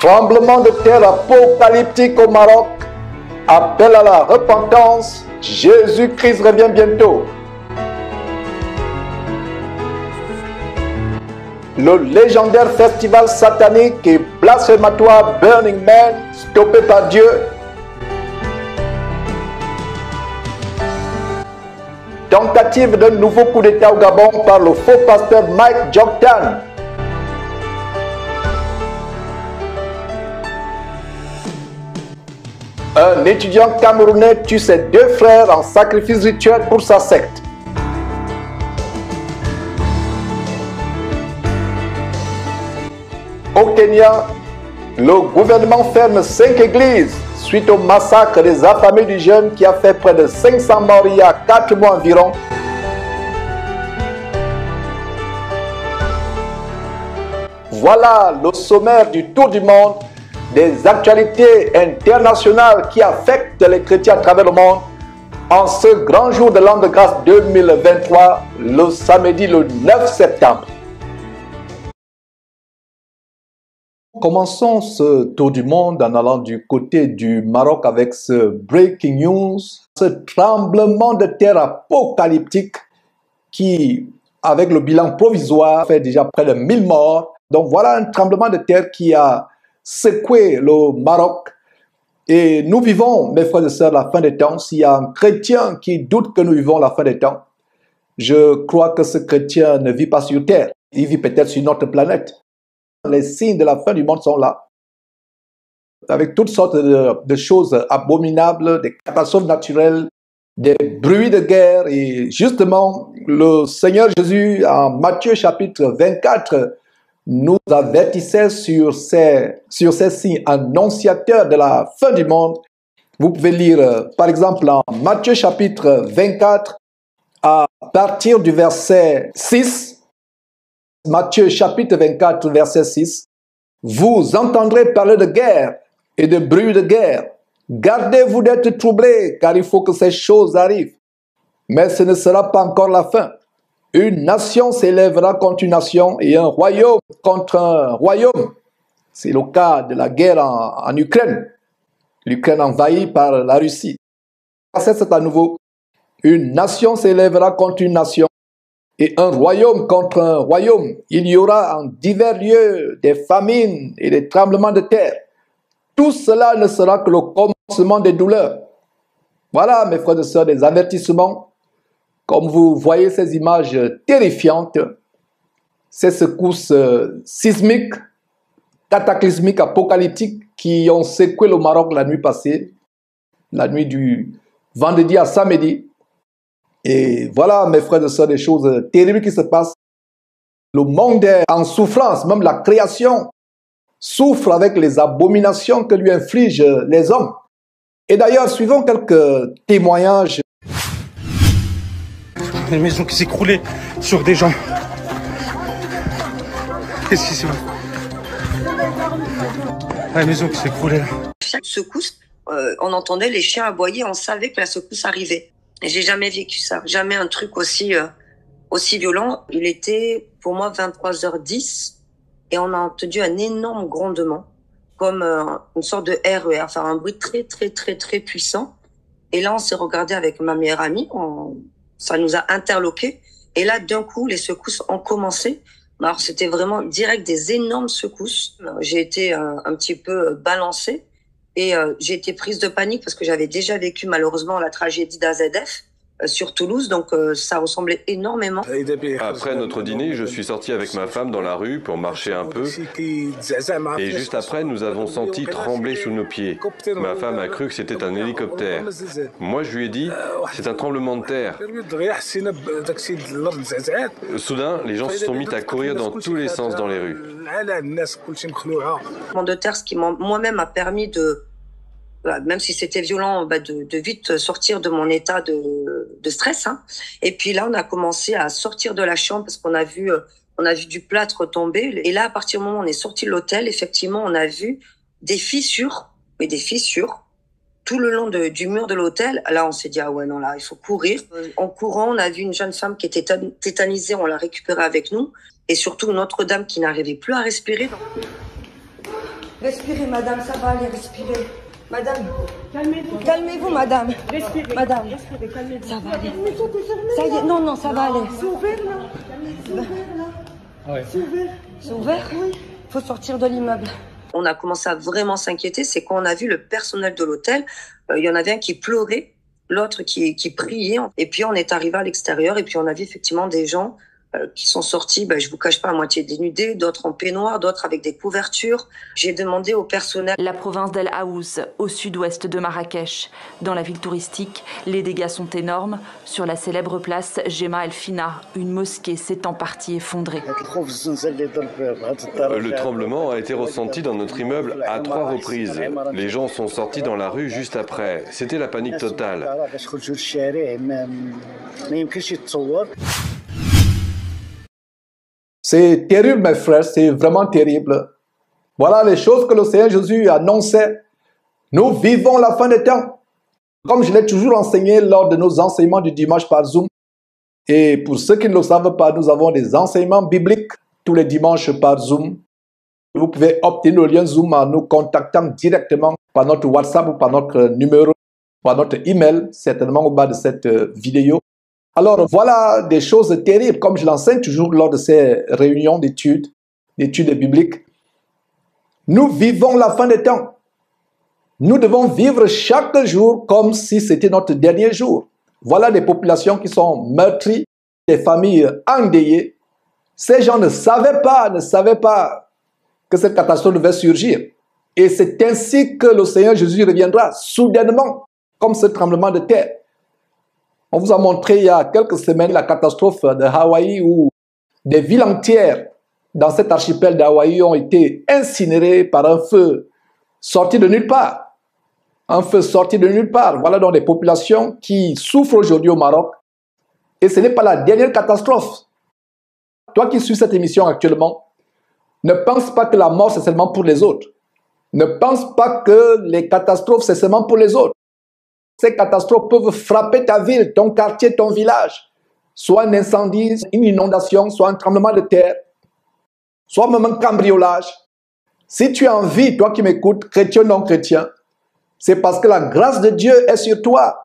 Tremblement de terre apocalyptique au Maroc. Appel à la repentance. Jésus-Christ revient bientôt. Le légendaire festival satanique et blasphématoire Burning Man, stoppé par Dieu. Tentative d'un nouveau coup d'État au Gabon par le faux pasteur Mike Joktan. Un étudiant camerounais tue ses deux frères en sacrifice rituel pour sa secte. Au Kenya, le gouvernement ferme 5 églises suite au massacre des affamés du jeûne qui a fait près de 500 morts il y a 4 mois environ. Voilà le sommaire du tour du monde des actualités internationales qui affectent les chrétiens à travers le monde en ce grand jour de l'an de grâce 2023, le samedi le 9 septembre. Commençons ce tour du monde en allant du côté du Maroc avec ce breaking news, ce tremblement de terre apocalyptique qui, avec le bilan provisoire, fait déjà près de 1000 morts. Donc voilà un tremblement de terre qui a secoué le Maroc. Et nous vivons, mes frères et sœurs, la fin des temps. S'il y a un chrétien qui doute que nous vivons la fin des temps, je crois que ce chrétien ne vit pas sur terre. Il vit peut-être sur notre planète. Les signes de la fin du monde sont là, avec toutes sortes de choses abominables, des catastrophes naturelles, des bruits de guerre. Et justement, le Seigneur Jésus, en Matthieu chapitre 24, nous avertissait sur ces signes annonciateurs de la fin du monde. Vous pouvez lire, par exemple, en Matthieu chapitre 24, à partir du verset 6, Matthieu chapitre 24, verset 6. Vous entendrez parler de guerre et de bruit de guerre. Gardez-vous d'être troublés, car il faut que ces choses arrivent. Mais ce ne sera pas encore la fin. Une nation s'élèvera contre une nation et un royaume contre un royaume. C'est le cas de la guerre en Ukraine. L'Ukraine envahie par la Russie. C'est à nouveau. Une nation s'élèvera contre une nation et un royaume contre un royaume. Il y aura en divers lieux des famines et des tremblements de terre. Tout cela ne sera que le commencement des douleurs. Voilà, mes frères et sœurs, des avertissements. Comme vous voyez ces images terrifiantes, ces secousses sismiques, cataclysmiques, apocalyptiques qui ont secoué le Maroc la nuit passée, la nuit du vendredi à samedi. Et voilà, mes frères et sœurs, des choses terribles qui se passent. Le monde est en souffrance, même la création souffre avec les abominations que lui infligent les hommes. Et d'ailleurs, suivons quelques témoignages. Une maison qui s'est écroulée sur des gens. Qu'est-ce qui s'est passé? La maison qui s'est écroulée là. Chaque secousse, on entendait les chiens aboyer, on savait que la secousse arrivait. Et j'ai jamais vécu ça, jamais un truc aussi violent. Il était pour moi 23h10 et on a entendu un énorme grondement, comme une sorte de RER, enfin un bruit très puissant. Et là, on s'est regardé avec ma meilleure amie, ça nous a interloqués. Et là, d'un coup, les secousses ont commencé. Alors, c'était vraiment direct des énormes secousses. J'ai été un petit peu balancée. Et j'ai été prise de panique parce que j'avais déjà vécu malheureusement la tragédie d'AZF sur Toulouse, donc ça ressemblait énormément. Après notre dîner, je suis sorti avec ma femme dans la rue pour marcher un peu. Et juste après, nous avons senti trembler sous nos pieds. Ma femme a cru que c'était un hélicoptère. Moi, je lui ai dit, c'est un tremblement de terre. Soudain, les gens se sont mis à courir dans tous les sens dans les rues. Tremblement de terre, ce qui moi-même a permis même si c'était violent, de vite sortir de mon état de stress. Hein. Et puis là, on a commencé à sortir de la chambre parce qu'on a vu du plâtre tomber. Et là, à partir du moment où on est sorti de l'hôtel, effectivement, on a vu des fissures, tout le long du mur de l'hôtel. Là, on s'est dit, ah ouais, non, là, il faut courir. En courant, on a vu une jeune femme qui était tétanisée, on l'a récupérée avec nous. Et surtout, Notre-Dame qui n'arrivait plus à respirer. Respirez, madame, ça va aller, respirez. Madame, calmez-vous. Calmez-vous, madame. Respirez. Madame, respirez, calmez-vous. Ça va aller. Ça y est, non, non, ça va aller. C'est ouvert, là. C'est ouvert, là. Ouais. C'est ouvert. C'est ouvert? Oui. Il faut sortir de l'immeuble. On a commencé à vraiment s'inquiéter, c'est quand on a vu le personnel de l'hôtel. Il y en avait un qui pleurait, l'autre qui priait. Et puis on est arrivé à l'extérieur et puis on a vu effectivement des gens qui sont sortis, je vous cache pas, à moitié dénudés, d'autres en peignoir, d'autres avec des couvertures. J'ai demandé au personnel. La province d'El Aouz, au sud-ouest de Marrakech. Dans la ville touristique, les dégâts sont énormes. Sur la célèbre place Jema El Fina, une mosquée s'est en partie effondrée. Le tremblement a été ressenti dans notre immeuble à 3 reprises. Les gens sont sortis dans la rue juste après. C'était la panique totale. C'est terrible, mes frères, c'est vraiment terrible. Voilà les choses que le Seigneur Jésus annonçait. Nous vivons la fin des temps. Comme je l'ai toujours enseigné lors de nos enseignements du dimanche par Zoom. Et pour ceux qui ne le savent pas, nous avons des enseignements bibliques tous les dimanches par Zoom. Vous pouvez obtenir le lien Zoom en nous contactant directement par notre WhatsApp ou par notre numéro, par notre email, certainement au bas de cette vidéo. Alors voilà des choses terribles, comme je l'enseigne toujours lors de ces réunions d'études bibliques. Nous vivons la fin des temps. Nous devons vivre chaque jour comme si c'était notre dernier jour. Voilà des populations qui sont meurtries, des familles endeuillées. Ces gens ne savaient pas que cette catastrophe devait surgir. Et c'est ainsi que le Seigneur Jésus reviendra soudainement, comme ce tremblement de terre. On vous a montré il y a quelques semaines la catastrophe de Hawaï où des villes entières dans cet archipel d'Hawaï ont été incinérées par un feu sorti de nulle part. Un feu sorti de nulle part. Voilà donc des populations qui souffrent aujourd'hui au Maroc. Et ce n'est pas la dernière catastrophe. Toi qui suis cette émission actuellement, ne pense pas que la mort c'est seulement pour les autres. Ne pense pas que les catastrophes c'est seulement pour les autres. Ces catastrophes peuvent frapper ta ville, ton quartier, ton village. Soit un incendie, une inondation, soit un tremblement de terre, soit même un cambriolage. Si tu as envie, toi qui m'écoutes, chrétien ou non chrétien, c'est parce que la grâce de Dieu est sur toi.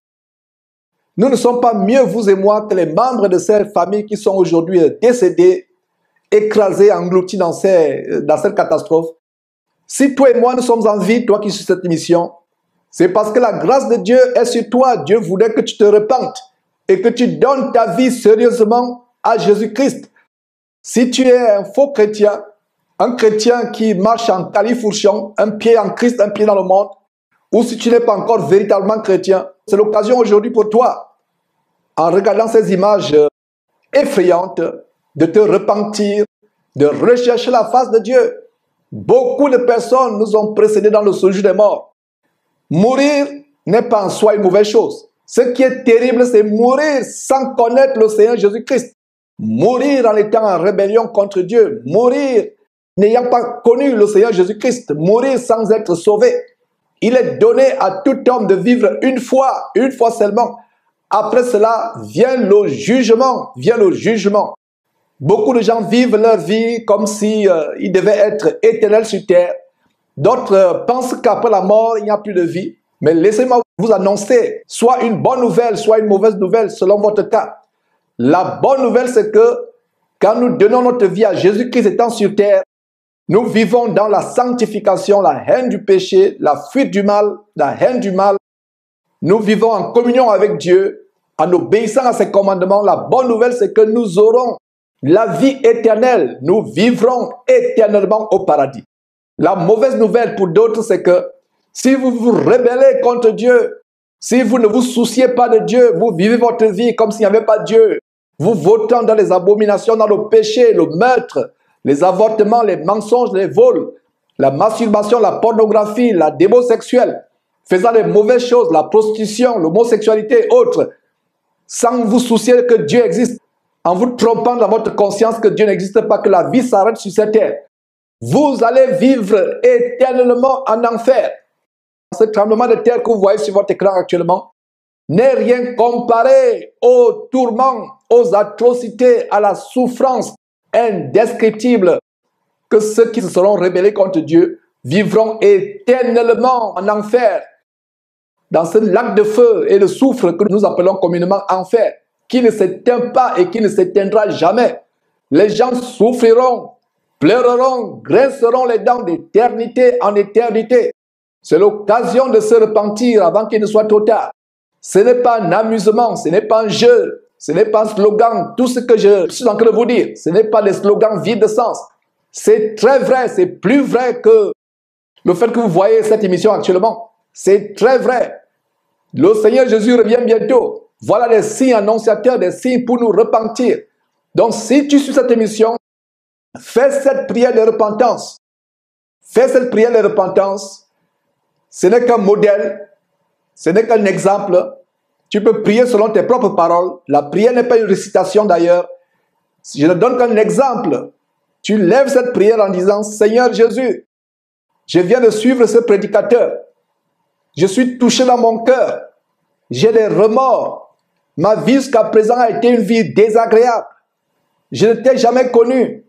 Nous ne sommes pas mieux, vous et moi, que les membres de ces familles qui sont aujourd'hui décédées, écrasées, englouties dans cette catastrophe. Si toi et moi, nous sommes en vie, toi qui suis cette émission, c'est parce que la grâce de Dieu est sur toi. Dieu voulait que tu te repentes et que tu donnes ta vie sérieusement à Jésus-Christ. Si tu es un faux chrétien, un chrétien qui marche en califourchon, un pied en Christ, un pied dans le monde, ou si tu n'es pas encore véritablement chrétien, c'est l'occasion aujourd'hui pour toi, en regardant ces images effrayantes, de te repentir, de rechercher la face de Dieu. Beaucoup de personnes nous ont précédés dans le séjour des morts. Mourir n'est pas en soi une mauvaise chose. Ce qui est terrible, c'est mourir sans connaître le Seigneur Jésus-Christ. Mourir en étant en rébellion contre Dieu. Mourir n'ayant pas connu le Seigneur Jésus-Christ. Mourir sans être sauvé. Il est donné à tout homme de vivre une fois seulement. Après cela, vient le jugement. Beaucoup de gens vivent leur vie comme si ils devaient être éternels sur terre. D'autres pensent qu'après la mort, il n'y a plus de vie. Mais laissez-moi vous annoncer soit une bonne nouvelle, soit une mauvaise nouvelle selon votre cas. La bonne nouvelle, c'est que quand nous donnons notre vie à Jésus-Christ étant sur terre, nous vivons dans la sanctification, la haine du péché, la fuite du mal, la haine du mal. Nous vivons en communion avec Dieu, en obéissant à ses commandements. La bonne nouvelle, c'est que nous aurons la vie éternelle. Nous vivrons éternellement au paradis. La mauvaise nouvelle pour d'autres, c'est que si vous vous rebellez contre Dieu, si vous ne vous souciez pas de Dieu, vous vivez votre vie comme s'il n'y avait pas Dieu, vous votant dans les abominations, dans le péché, le meurtre, les avortements, les mensonges, les vols, la masturbation, la pornographie, la démo sexuelle, faisant les mauvaises choses, la prostitution, l'homosexualité et autres, sans vous soucier que Dieu existe, en vous trompant dans votre conscience que Dieu n'existe pas, que la vie s'arrête sur cette terre. Vous allez vivre éternellement en enfer. Ce tremblement de terre que vous voyez sur votre écran actuellement n'est rien comparé aux tourments, aux atrocités, à la souffrance indescriptible que ceux qui se seront rebellés contre Dieu vivront éternellement en enfer, dans ce lac de feu et de soufre que nous appelons communément enfer, qui ne s'éteint pas et qui ne s'éteindra jamais. Les gens souffriront, pleureront, grinceront les dents d'éternité en éternité. C'est l'occasion de se repentir avant qu'il ne soit trop tard. Ce n'est pas un amusement, ce n'est pas un jeu, ce n'est pas un slogan. Tout ce que je suis en train de vous dire, ce n'est pas des slogans vides de sens. C'est très vrai, c'est plus vrai que le fait que vous voyez cette émission actuellement. C'est très vrai. Le Seigneur Jésus revient bientôt. Voilà des signes annonciateurs, des signes pour nous repentir. Donc si tu suis cette émission, fais cette prière de repentance. Fais cette prière de repentance. Ce n'est qu'un modèle, ce n'est qu'un exemple. Tu peux prier selon tes propres paroles. La prière n'est pas une récitation d'ailleurs. Je ne donne qu'un exemple. Tu lèves cette prière en disant, Seigneur Jésus, je viens de suivre ce prédicateur. Je suis touché dans mon cœur. J'ai des remords. Ma vie jusqu'à présent a été une vie désagréable. Je ne t'ai jamais connu.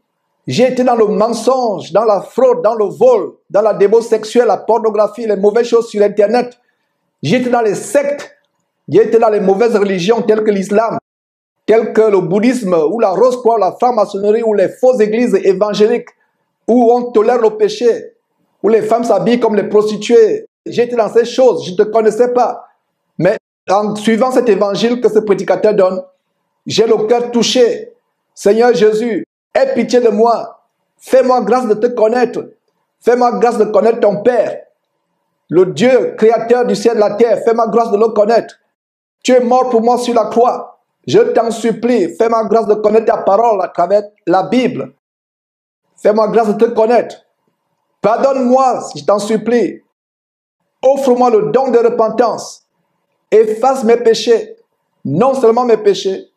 J'ai été dans le mensonge, dans la fraude, dans le vol, dans la débauche sexuelle, la pornographie, les mauvaises choses sur Internet. J'ai été dans les sectes. J'ai été dans les mauvaises religions telles que l'islam, telles que le bouddhisme, ou la rose-croix, la franc-maçonnerie, ou les fausses églises évangéliques, où on tolère le péché, où les femmes s'habillent comme les prostituées. J'ai été dans ces choses, je ne te connaissais pas. Mais en suivant cet évangile que ce prédicateur donne, j'ai le cœur touché. Seigneur Jésus, aie pitié de moi. Fais-moi grâce de te connaître. Fais-moi grâce de connaître ton Père. Le Dieu créateur du ciel et de la terre, fais-moi grâce de le connaître. Tu es mort pour moi sur la croix. Je t'en supplie, fais-moi grâce de connaître ta parole à travers la Bible. Fais-moi grâce de te connaître. Pardonne-moi, je t'en supplie. Offre-moi le don de repentance. Efface mes péchés. Non seulement mes péchés,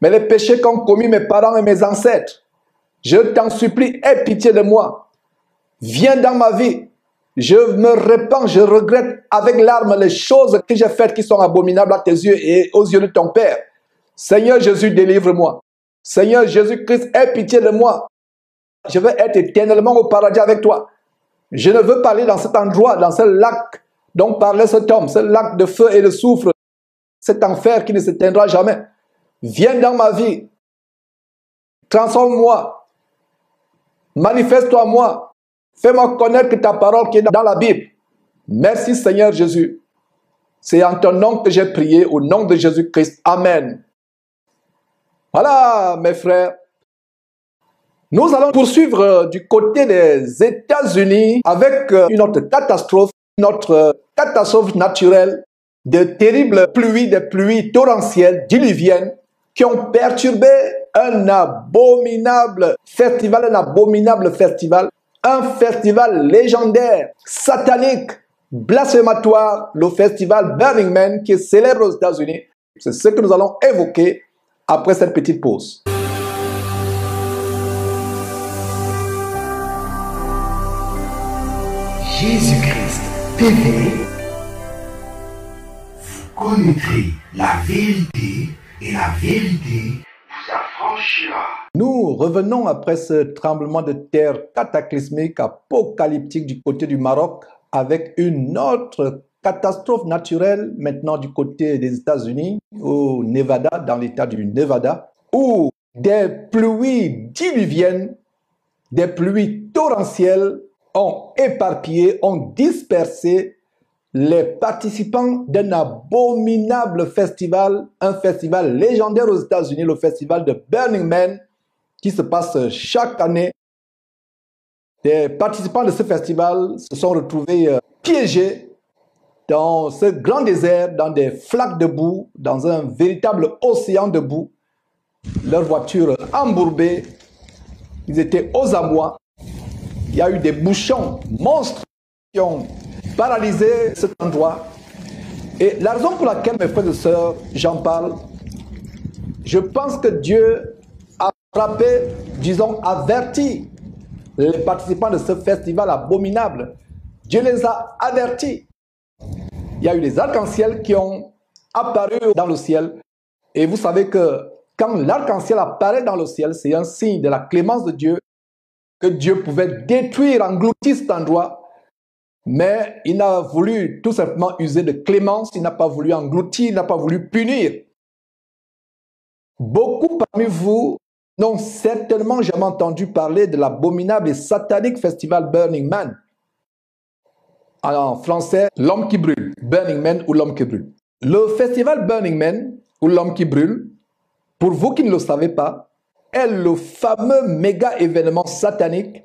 mais les péchés qu'ont commis mes parents et mes ancêtres. Je t'en supplie, aie pitié de moi. Viens dans ma vie. Je me répands, je regrette avec larmes les choses que j'ai faites qui sont abominables à tes yeux et aux yeux de ton Père. Seigneur Jésus, délivre-moi. Seigneur Jésus-Christ, aie pitié de moi. Je veux être éternellement au paradis avec toi. Je ne veux pas aller dans cet endroit, dans ce lac dont parlait cet homme, ce lac de feu et de soufre, cet enfer qui ne s'éteindra jamais. Viens dans ma vie. Transforme-moi. Manifeste-toi à moi. Fais-moi connaître ta parole qui est dans la Bible. Merci Seigneur Jésus. C'est en ton nom que j'ai prié, au nom de Jésus-Christ. Amen. Voilà mes frères. Nous allons poursuivre du côté des États-Unis avec une autre catastrophe naturelle, de terribles pluies, des pluies torrentielles, diluviennes, qui ont perturbé un abominable festival, un festival légendaire, satanique, blasphématoire, le festival Burning Man qui est célèbre aux États-Unis. C'est ce que nous allons évoquer après cette petite pause. Jésus-Christ TV, vous connaîtrez la vérité et la vérité vous affranchira. Nous revenons après ce tremblement de terre cataclysmique, apocalyptique du côté du Maroc, avec une autre catastrophe naturelle maintenant du côté des États-Unis, au Nevada, dans l'état du Nevada, où des pluies diluviennes, des pluies torrentielles ont éparpillé, ont dispersé les participants d'un abominable festival, un festival légendaire aux États-Unis, le festival de Burning Man, qui se passe chaque année. Les participants de ce festival se sont retrouvés piégés dans ce grand désert, dans des flaques de boue, dans un véritable océan de boue. Leurs voitures embourbées, ils étaient aux amois. Il y a eu des bouchons monstres qui ont paralysé cet endroit. Et la raison pour laquelle, mes frères et sœurs, j'en parle, je pense que Dieu a frappé, disons, averti les participants de ce festival abominable. Dieu les a avertis. Il y a eu des arcs-en-ciel qui ont apparu dans le ciel. Et vous savez que quand l'arc-en-ciel apparaît dans le ciel, c'est un signe de la clémence de Dieu, que Dieu pouvait détruire, engloutir cet endroit. Mais il n'a voulu tout simplement user de clémence, il n'a pas voulu engloutir, il n'a pas voulu punir. Beaucoup parmi vous n'ont certainement jamais entendu parler de l'abominable et satanique festival Burning Man. En français, l'homme qui brûle, Burning Man ou l'homme qui brûle. Le festival Burning Man ou l'homme qui brûle, pour vous qui ne le savez pas, est le fameux méga événement satanique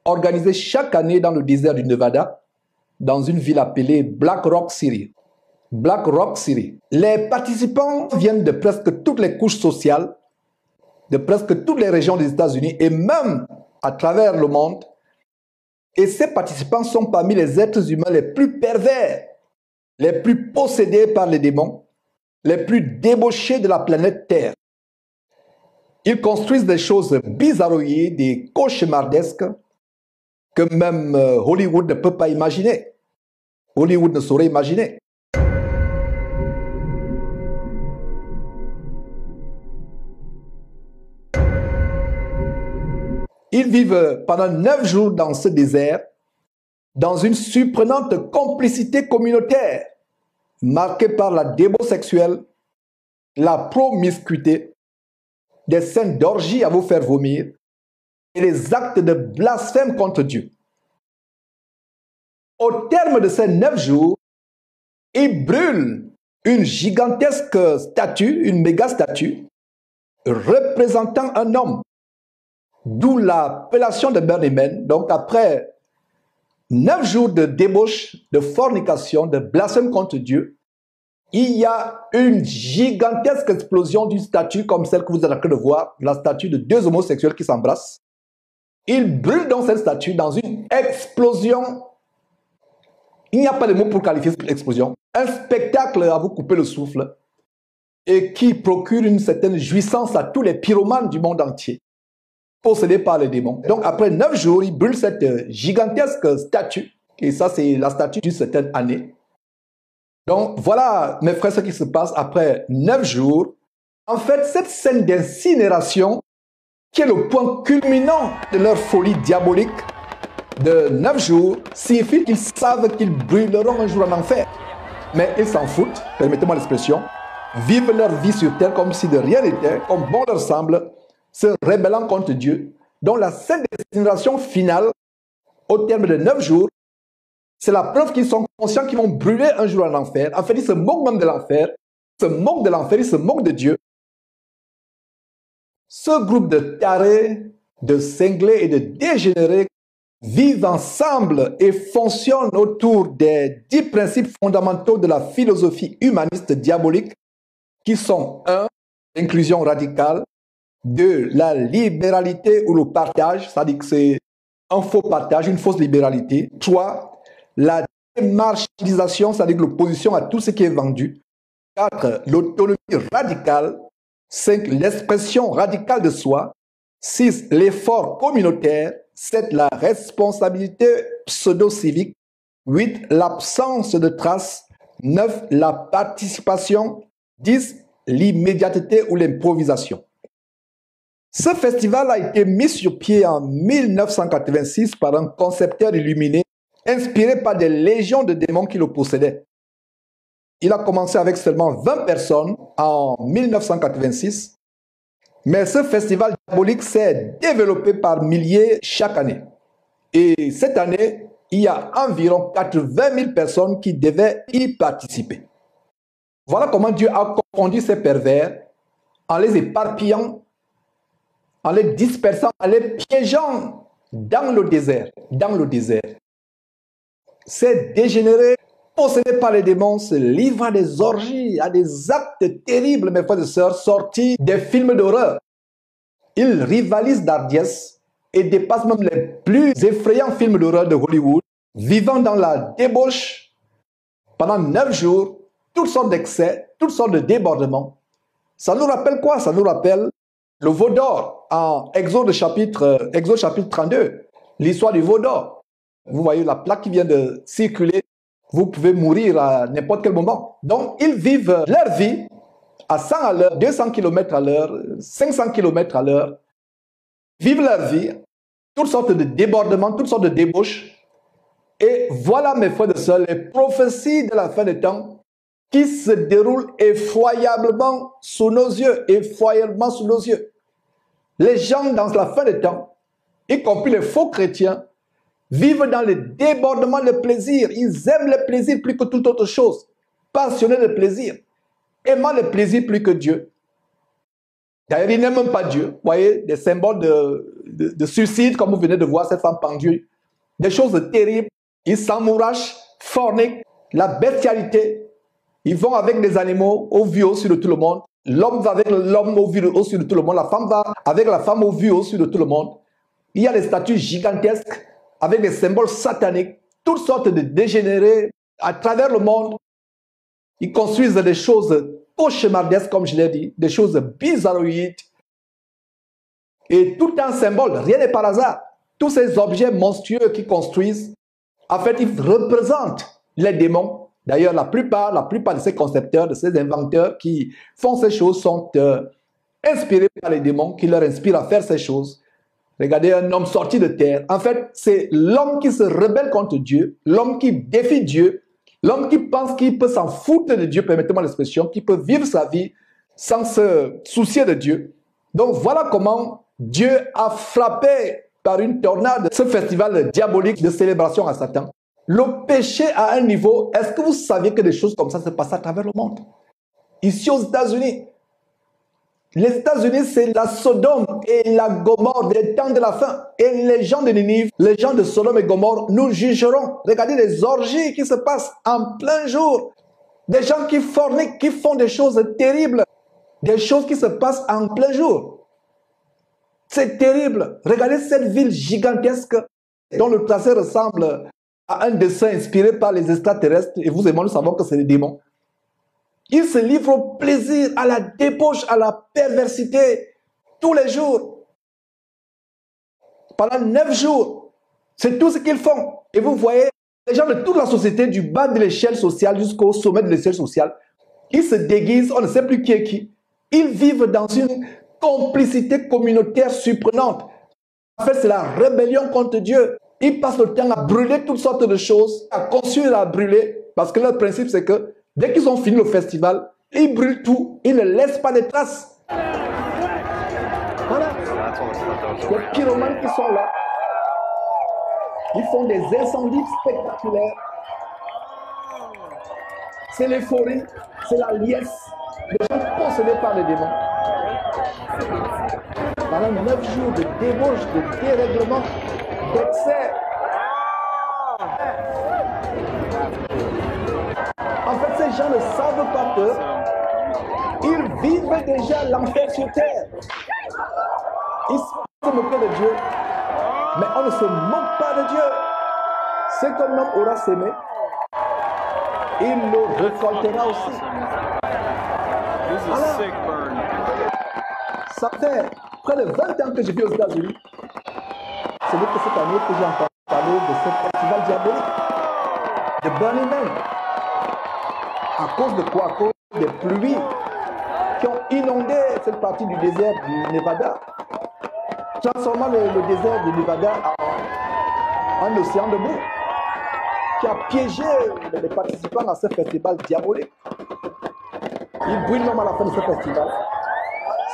organisé chaque année dans le désert du Nevada, dans une ville appelée Black Rock City. Black Rock City. Les participants viennent de presque toutes les couches sociales, de presque toutes les régions des États-Unis et même à travers le monde. Et ces participants sont parmi les êtres humains les plus pervers, les plus possédés par les démons, les plus débauchés de la planète Terre. Ils construisent des choses bizarroïdes, des cauchemardesques que même Hollywood ne peut pas imaginer. Hollywood ne saurait imaginer. Ils vivent pendant 9 jours dans ce désert, dans une surprenante complicité communautaire, marquée par la débauche sexuelle, la promiscuité, des scènes d'orgie à vous faire vomir et les actes de blasphème contre Dieu. Au terme de ces 9 jours, ils brûlent une gigantesque statue, une méga statue, représentant un homme. D'où l'appellation de Burning Man. Donc après 9 jours de débauche, de fornication, de blasphème contre Dieu, il y a une gigantesque explosion d'une statue comme celle que vous êtes en train de voir, la statue de 2 homosexuels qui s'embrassent. Ils brûlent dans cette statue dans une explosion. Il n'y a pas de mots pour qualifier cette explosion. Un spectacle à vous couper le souffle et qui procure une certaine jouissance à tous les pyromanes du monde entier, possédés par les démons. Donc après 9 jours, ils brûlent cette gigantesque statue. Et ça, c'est la statue d'une certaine année. Donc voilà, mes frères, ce qui se passe après 9 jours. En fait, cette scène d'incinération, qui est le point culminant de leur folie diabolique de 9 jours, signifie qu'ils savent qu'ils brûleront un jour en enfer. Mais ils s'en foutent, permettez-moi l'expression, vivent leur vie sur terre comme si de rien n'était, comme bon leur semble, se rébellant contre Dieu. Donc la scène d'incinération finale, au terme de 9 jours, c'est la preuve qu'ils sont conscients qu'ils vont brûler un jour en enfer. En fait, ils se moquent même de l'enfer, ils se moquent de l'enfer, ils se moquent de Dieu. Ce groupe de tarés, de cinglés et de dégénérés vivent ensemble et fonctionnent autour des 10 principes fondamentaux de la philosophie humaniste diabolique qui sont 1. L'inclusion radicale, 2. La libéralité ou le partage, c'est-à-dire que c'est un faux partage, une fausse libéralité. 3. La démarchandisation, c'est-à-dire l'opposition à tout ce qui est vendu. 4. L'autonomie radicale. 5. L'expression radicale de soi. 6. L'effort communautaire. 7. La responsabilité pseudo-civique. 8. L'absence de traces. 9. La participation. 10. L'immédiateté ou l'improvisation. Ce festival a été mis sur pied en 1986 par un concepteur illuminé inspiré par des légions de démons qui le possédaient. Il a commencé avec seulement 20 personnes en 1986, mais ce festival diabolique s'est développé par milliers chaque année. Et cette année, il y a environ 80 000 personnes qui devaient y participer. Voilà comment Dieu a conduit ces pervers en les éparpillant, en les dispersant, en les piégeant dans le désert. Ces dégénérés, possédés par les démons, se livrent à des orgies, à des actes terribles, mes frères et sœurs, sortis des films d'horreur. Ils rivalisent d'hardiesse et dépassent même les plus effrayants films d'horreur de Hollywood, vivant dans la débauche pendant 9 jours, toutes sortes d'excès, toutes sortes de débordements. Ça nous rappelle quoi? Ça nous rappelle le veau d'or en Exode chapitre 32, l'histoire du veau d'or. Vous voyez la plaque qui vient de circuler, vous pouvez mourir à n'importe quel moment. Donc, ils vivent leur vie à 100 à l'heure, 200 km à l'heure, 500 km à l'heure. Vivent leur vie, toutes sortes de débordements, toutes sortes de débauches. Et voilà, mes frères et sœurs, les prophéties de la fin des temps qui se déroulent effroyablement sous nos yeux, effroyablement sous nos yeux. Les gens dans la fin des temps, y compris les faux chrétiens, vivent dans le débordement de plaisir. Ils aiment le plaisir plus que toute autre chose. Passionnés de plaisir. Aimant le plaisir plus que Dieu. D'ailleurs, ils n'aiment même pas Dieu. Vous voyez, des symboles de suicide, comme vous venez de voir cette femme pendue. Des choses terribles. Ils s'amourachent, forniquent, la bestialité. Ils vont avec des animaux au vu au-dessus de tout le monde. L'homme va avec l'homme au vu au-dessus de tout le monde. La femme va avec la femme au vu au-dessus de tout le monde. Il y a des statues gigantesques avec des symboles sataniques, toutes sortes de dégénérés à travers le monde. Ils construisent des choses cauchemardesques, comme je l'ai dit, des choses bizarroïdes. Et tout un symbole, rien n'est par hasard. Tous ces objets monstrueux qu'ils construisent, en fait, ils représentent les démons. D'ailleurs, la plupart de ces concepteurs, de ces inventeurs qui font ces choses sont inspirés par les démons qui leur inspirent à faire ces choses. Regardez un homme sorti de terre. En fait, c'est l'homme qui se rebelle contre Dieu, l'homme qui défie Dieu, l'homme qui pense qu'il peut s'en foutre de Dieu, permettez-moi l'expression, qui peut vivre sa vie sans se soucier de Dieu. Donc voilà comment Dieu a frappé par une tornade ce festival diabolique de célébration à Satan. Le péché à un niveau, est-ce que vous saviez que des choses comme ça se passent à travers le monde? Ici aux États-Unis. Les États-Unis, c'est la Sodome et la Gomorre des temps de la fin. Et les gens de Ninive, les gens de Sodome et Gomorre, nous jugeront. Regardez les orgies qui se passent en plein jour. Des gens qui forniquent, qui font des choses terribles. Des choses qui se passent en plein jour. C'est terrible. Regardez cette ville gigantesque dont le tracé ressemble à un dessin inspiré par les extraterrestres. Et vous et moi, nous savons que c'est des démons. Ils se livrent au plaisir, à la débauche, à la perversité, tous les jours. Pendant 9 jours. C'est tout ce qu'ils font. Et vous voyez, les gens de toute la société, du bas de l'échelle sociale jusqu'au sommet de l'échelle sociale, ils se déguisent, on ne sait plus qui est qui. Ils vivent dans une complicité communautaire surprenante. En fait, c'est la rébellion contre Dieu. Ils passent le temps à brûler toutes sortes de choses, à construire, à brûler, parce que leur principe, c'est que dès qu'ils ont fini le festival, ils brûlent tout, ils ne laissent pas de traces. Voilà. Les pyromanes qui sont là, ils font des incendies spectaculaires. C'est l'euphorie, c'est la liesse. Les gens possédés par les démons. Pendant 9 jours de débauche, de dérèglement, d'excès. En fait, ces gens ne savent pas qu'ils vivent déjà l'enfer sur terre. Ils se moquent de Dieu. Mais on ne se moque pas de Dieu. Ce qu'un homme aura sémé, il le récoltera aussi. Voilà. Ça fait près de 20 ans que je vis aux États-Unis. Ce n'est que cette année que j'ai entendu parler de ce festival diabolique, de Burning Man. À cause de quoi? À cause des pluies qui ont inondé cette partie du désert du Nevada, transformant le désert du Nevada en océan de boue, qui a piégé les participants à ce festival diabolique. Ils brûlent même à la fin de ce festival.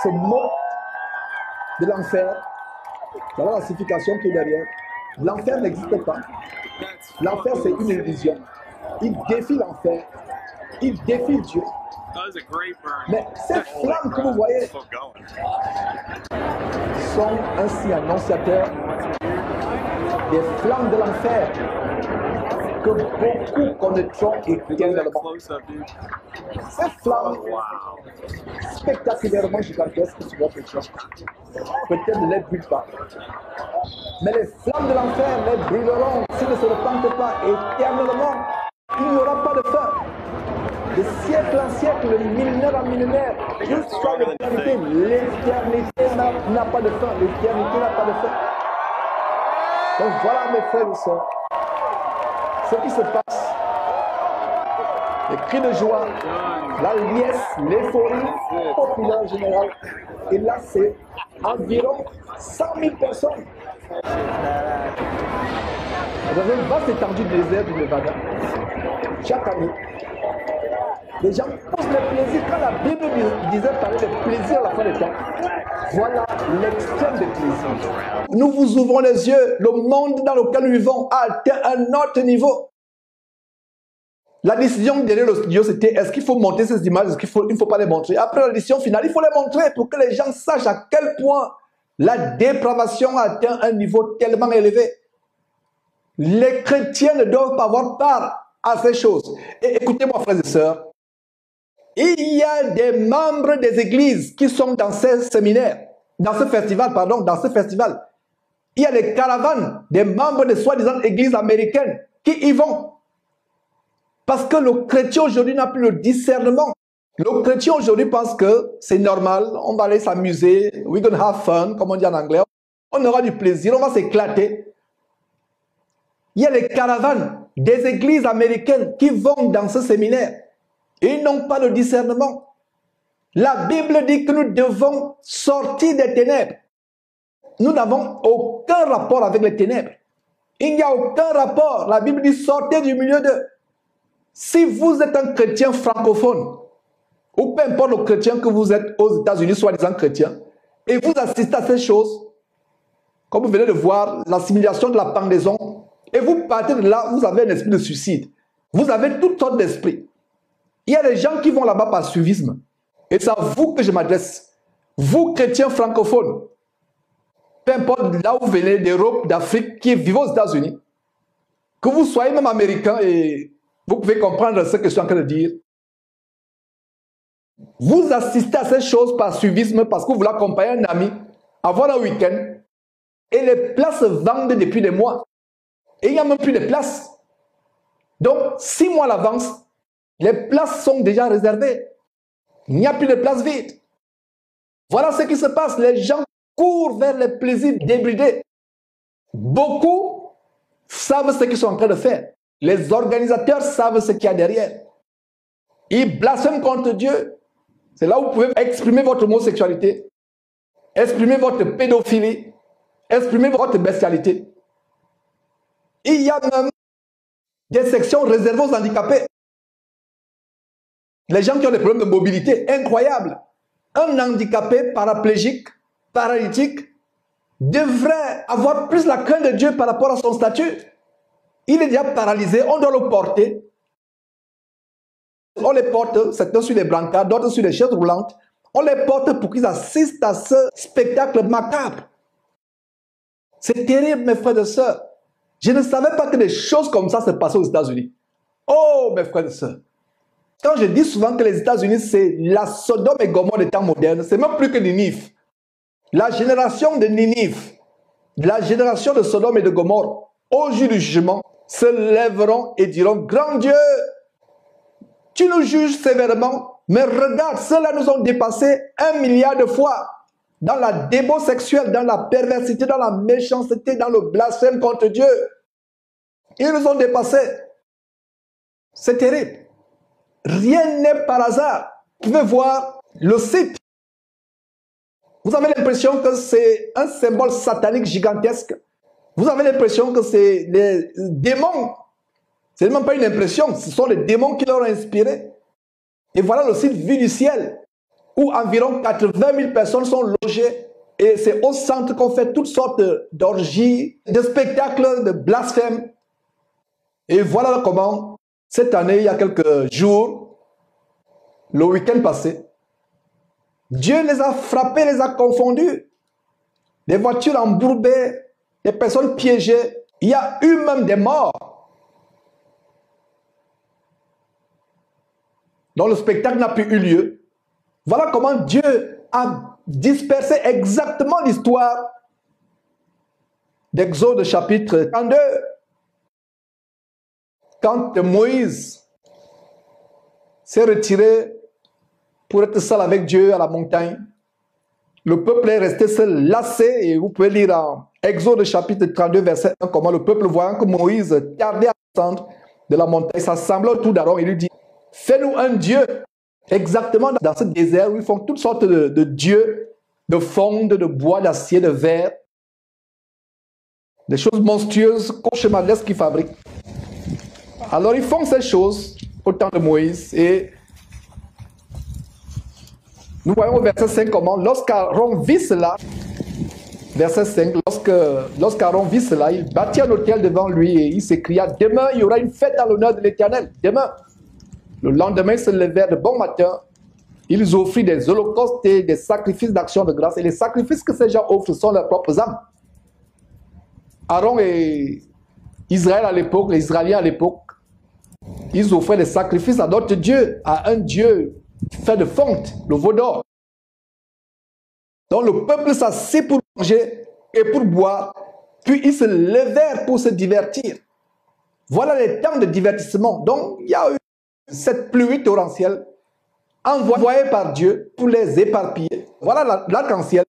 Ce mot de l'enfer, voilà la signification qui est derrière. L'enfer n'existe pas. L'enfer, c'est une illusion. Il défie l'enfer. Il défie Dieu. Mais ces flammes que vous voyez sont ainsi annonciateurs des flammes de l'enfer que beaucoup connaîtront éternellement. Ces flammes spectaculairement gigantesques sur votre champ, peut-être ne les brûlent pas. Mais les flammes de l'enfer les brûleront s'ils ne se repentent pas éternellement. Il n'y aura pas de fin. De siècle en siècle, de millénaire en millénaire, jusqu'à l'éternité. L'éternité n'a pas de fin. L'éternité n'a pas de fin. Donc voilà mes frères et sœurs, ce qui se passe. Les cris de joie, la liesse, l'euphorie populaire en général. Et là, c'est environ 100 000 personnes. Dans une vaste étendue du désert du Nevada, chaque année, les gens posent le plaisir quand la Bible disait parler de plaisir à la fin des temps. Voilà l'extrême de plaisir. Nous vous ouvrons les yeux. Le monde dans lequel nous vivons a atteint un autre niveau. La décision derrière le studio, c'était est-ce qu'il faut monter ces images, est-ce qu'il ne faut pas les montrer. Après la décision finale, il faut les montrer pour que les gens sachent à quel point la dépravation a atteint un niveau tellement élevé. Les chrétiens ne doivent pas avoir part à ces choses. Et écoutez-moi, frères et sœurs, il y a des membres des églises qui sont dans ces séminaires, dans ce festival. Il y a des caravanes des membres de soi-disant églises américaines qui y vont. Parce que le chrétien aujourd'hui n'a plus le discernement. Le chrétien aujourd'hui pense que c'est normal, on va aller s'amuser, we're gonna have fun, comme on dit en anglais. On aura du plaisir, on va s'éclater. Il y a les caravanes des églises américaines qui vont dans ce séminaire. Ils n'ont pas de discernement. La Bible dit que nous devons sortir des ténèbres. Nous n'avons aucun rapport avec les ténèbres. Il n'y a aucun rapport. La Bible dit sortez du milieu d'eux. Si vous êtes un chrétien francophone, ou peu importe le chrétien que vous êtes aux États-Unis, soi-disant chrétien, et vous assistez à ces choses, comme vous venez de voir, l'assimilation de la pendaison, et vous partez de là, vous avez un esprit de suicide. Vous avez toutes sortes d'esprits. Il y a des gens qui vont là-bas par suivisme. Et c'est à vous que je m'adresse. Vous, chrétiens francophones, peu importe là où vous venez, d'Europe, d'Afrique, qui vivent aux États-Unis, que vous soyez même américain et vous pouvez comprendre ce que je suis en train de dire. Vous assistez à ces choses par suivisme parce que vous voulez accompagner un ami, avoir un week-end, et les places vendent depuis des mois. Et il n'y a même plus de places. Donc, 6 mois à l'avance, les places sont déjà réservées. Il n'y a plus de places vides. Voilà ce qui se passe. Les gens courent vers les plaisirs débridés. Beaucoup savent ce qu'ils sont en train de faire. Les organisateurs savent ce qu'il y a derrière. Ils blasphèment contre Dieu. C'est là où vous pouvez exprimer votre homosexualité, exprimer votre pédophilie, exprimer votre bestialité. Il y a même des sections réservées aux handicapés. Les gens qui ont des problèmes de mobilité incroyables. Un handicapé paraplégique, paralytique, devrait avoir plus la crainte de Dieu par rapport à son statut. Il est déjà paralysé, on doit le porter. On les porte, certains sur des brancards, d'autres sur des chaises roulantes. On les porte pour qu'ils assistent à ce spectacle macabre. C'est terrible, mes frères et sœurs. Je ne savais pas que des choses comme ça se passaient aux États-Unis. Oh, mes frères et sœurs. Quand je dis souvent que les États-Unis, c'est la Sodome et Gomorrhe des temps modernes, c'est même plus que Ninive. La génération de Ninive, la génération de Sodome et de Gomorrhe, au jour du jugement, se lèveront et diront, grand Dieu, tu nous juges sévèrement, mais regarde, ceux-là nous ont dépassé 1 milliard de fois dans la débo sexuelle, dans la perversité, dans la méchanceté, dans le blasphème contre Dieu. Ils nous ont dépassés. C'est terrible. Rien n'est par hasard. Vous pouvez voir le site. Vous avez l'impression que c'est un symbole satanique gigantesque. Vous avez l'impression que c'est des démons. Ce n'est même pas une impression, ce sont les démons qui leur ont inspiré. Et voilà le site Vue du ciel, où environ 80 000 personnes sont logées. Et c'est au centre qu'on fait toutes sortes d'orgies, de spectacles, de blasphèmes. Et voilà comment, cette année, il y a quelques jours, le week-end passé, Dieu les a frappés, les a confondus. Des voitures embourbées, des personnes piégées. Il y a eu même des morts. dont le spectacle n'a plus eu lieu. Voilà comment Dieu a dispersé exactement l'histoire d'Exode chapitre 32. Quand Moïse s'est retiré pour être seul avec Dieu à la montagne, le peuple est resté seul, lassé, et vous pouvez lire en Exode chapitre 32, verset 1, comment le peuple, voyant que Moïse tardait à descendre de la montagne, s'assemble autour d'Aaron et lui dit, fais-nous un Dieu. Exactement dans ce désert où ils font toutes sortes de dieux, de fonte, de bois, d'acier, de verre. des choses monstrueuses, cauchemardesques qu'ils fabriquent. Alors ils font ces choses au temps de Moïse et nous voyons au verset 5 comment, lorsqu'Aaron vit cela, verset 5, lorsqu'Aaron vit cela, il bâtit un autel devant lui et il s'écria, demain il y aura une fête à l'honneur de l'Éternel, demain. Le lendemain, ils se levèrent de bon matin, ils offrirent des holocaustes et des sacrifices d'action de grâce. Et les sacrifices que ces gens offrent sont leurs propres âmes. Aaron et Israël à l'époque, les Israéliens à l'époque, ils offraient des sacrifices à d'autres dieux, à un dieu fait de fonte, le veau d'or. Donc le peuple s'assit pour manger et pour boire, puis ils se levèrent pour se divertir. Voilà les temps de divertissement. Donc il y a eu cette pluie torrentielle envoyée par Dieu pour les éparpiller. Voilà l'arc-en-ciel,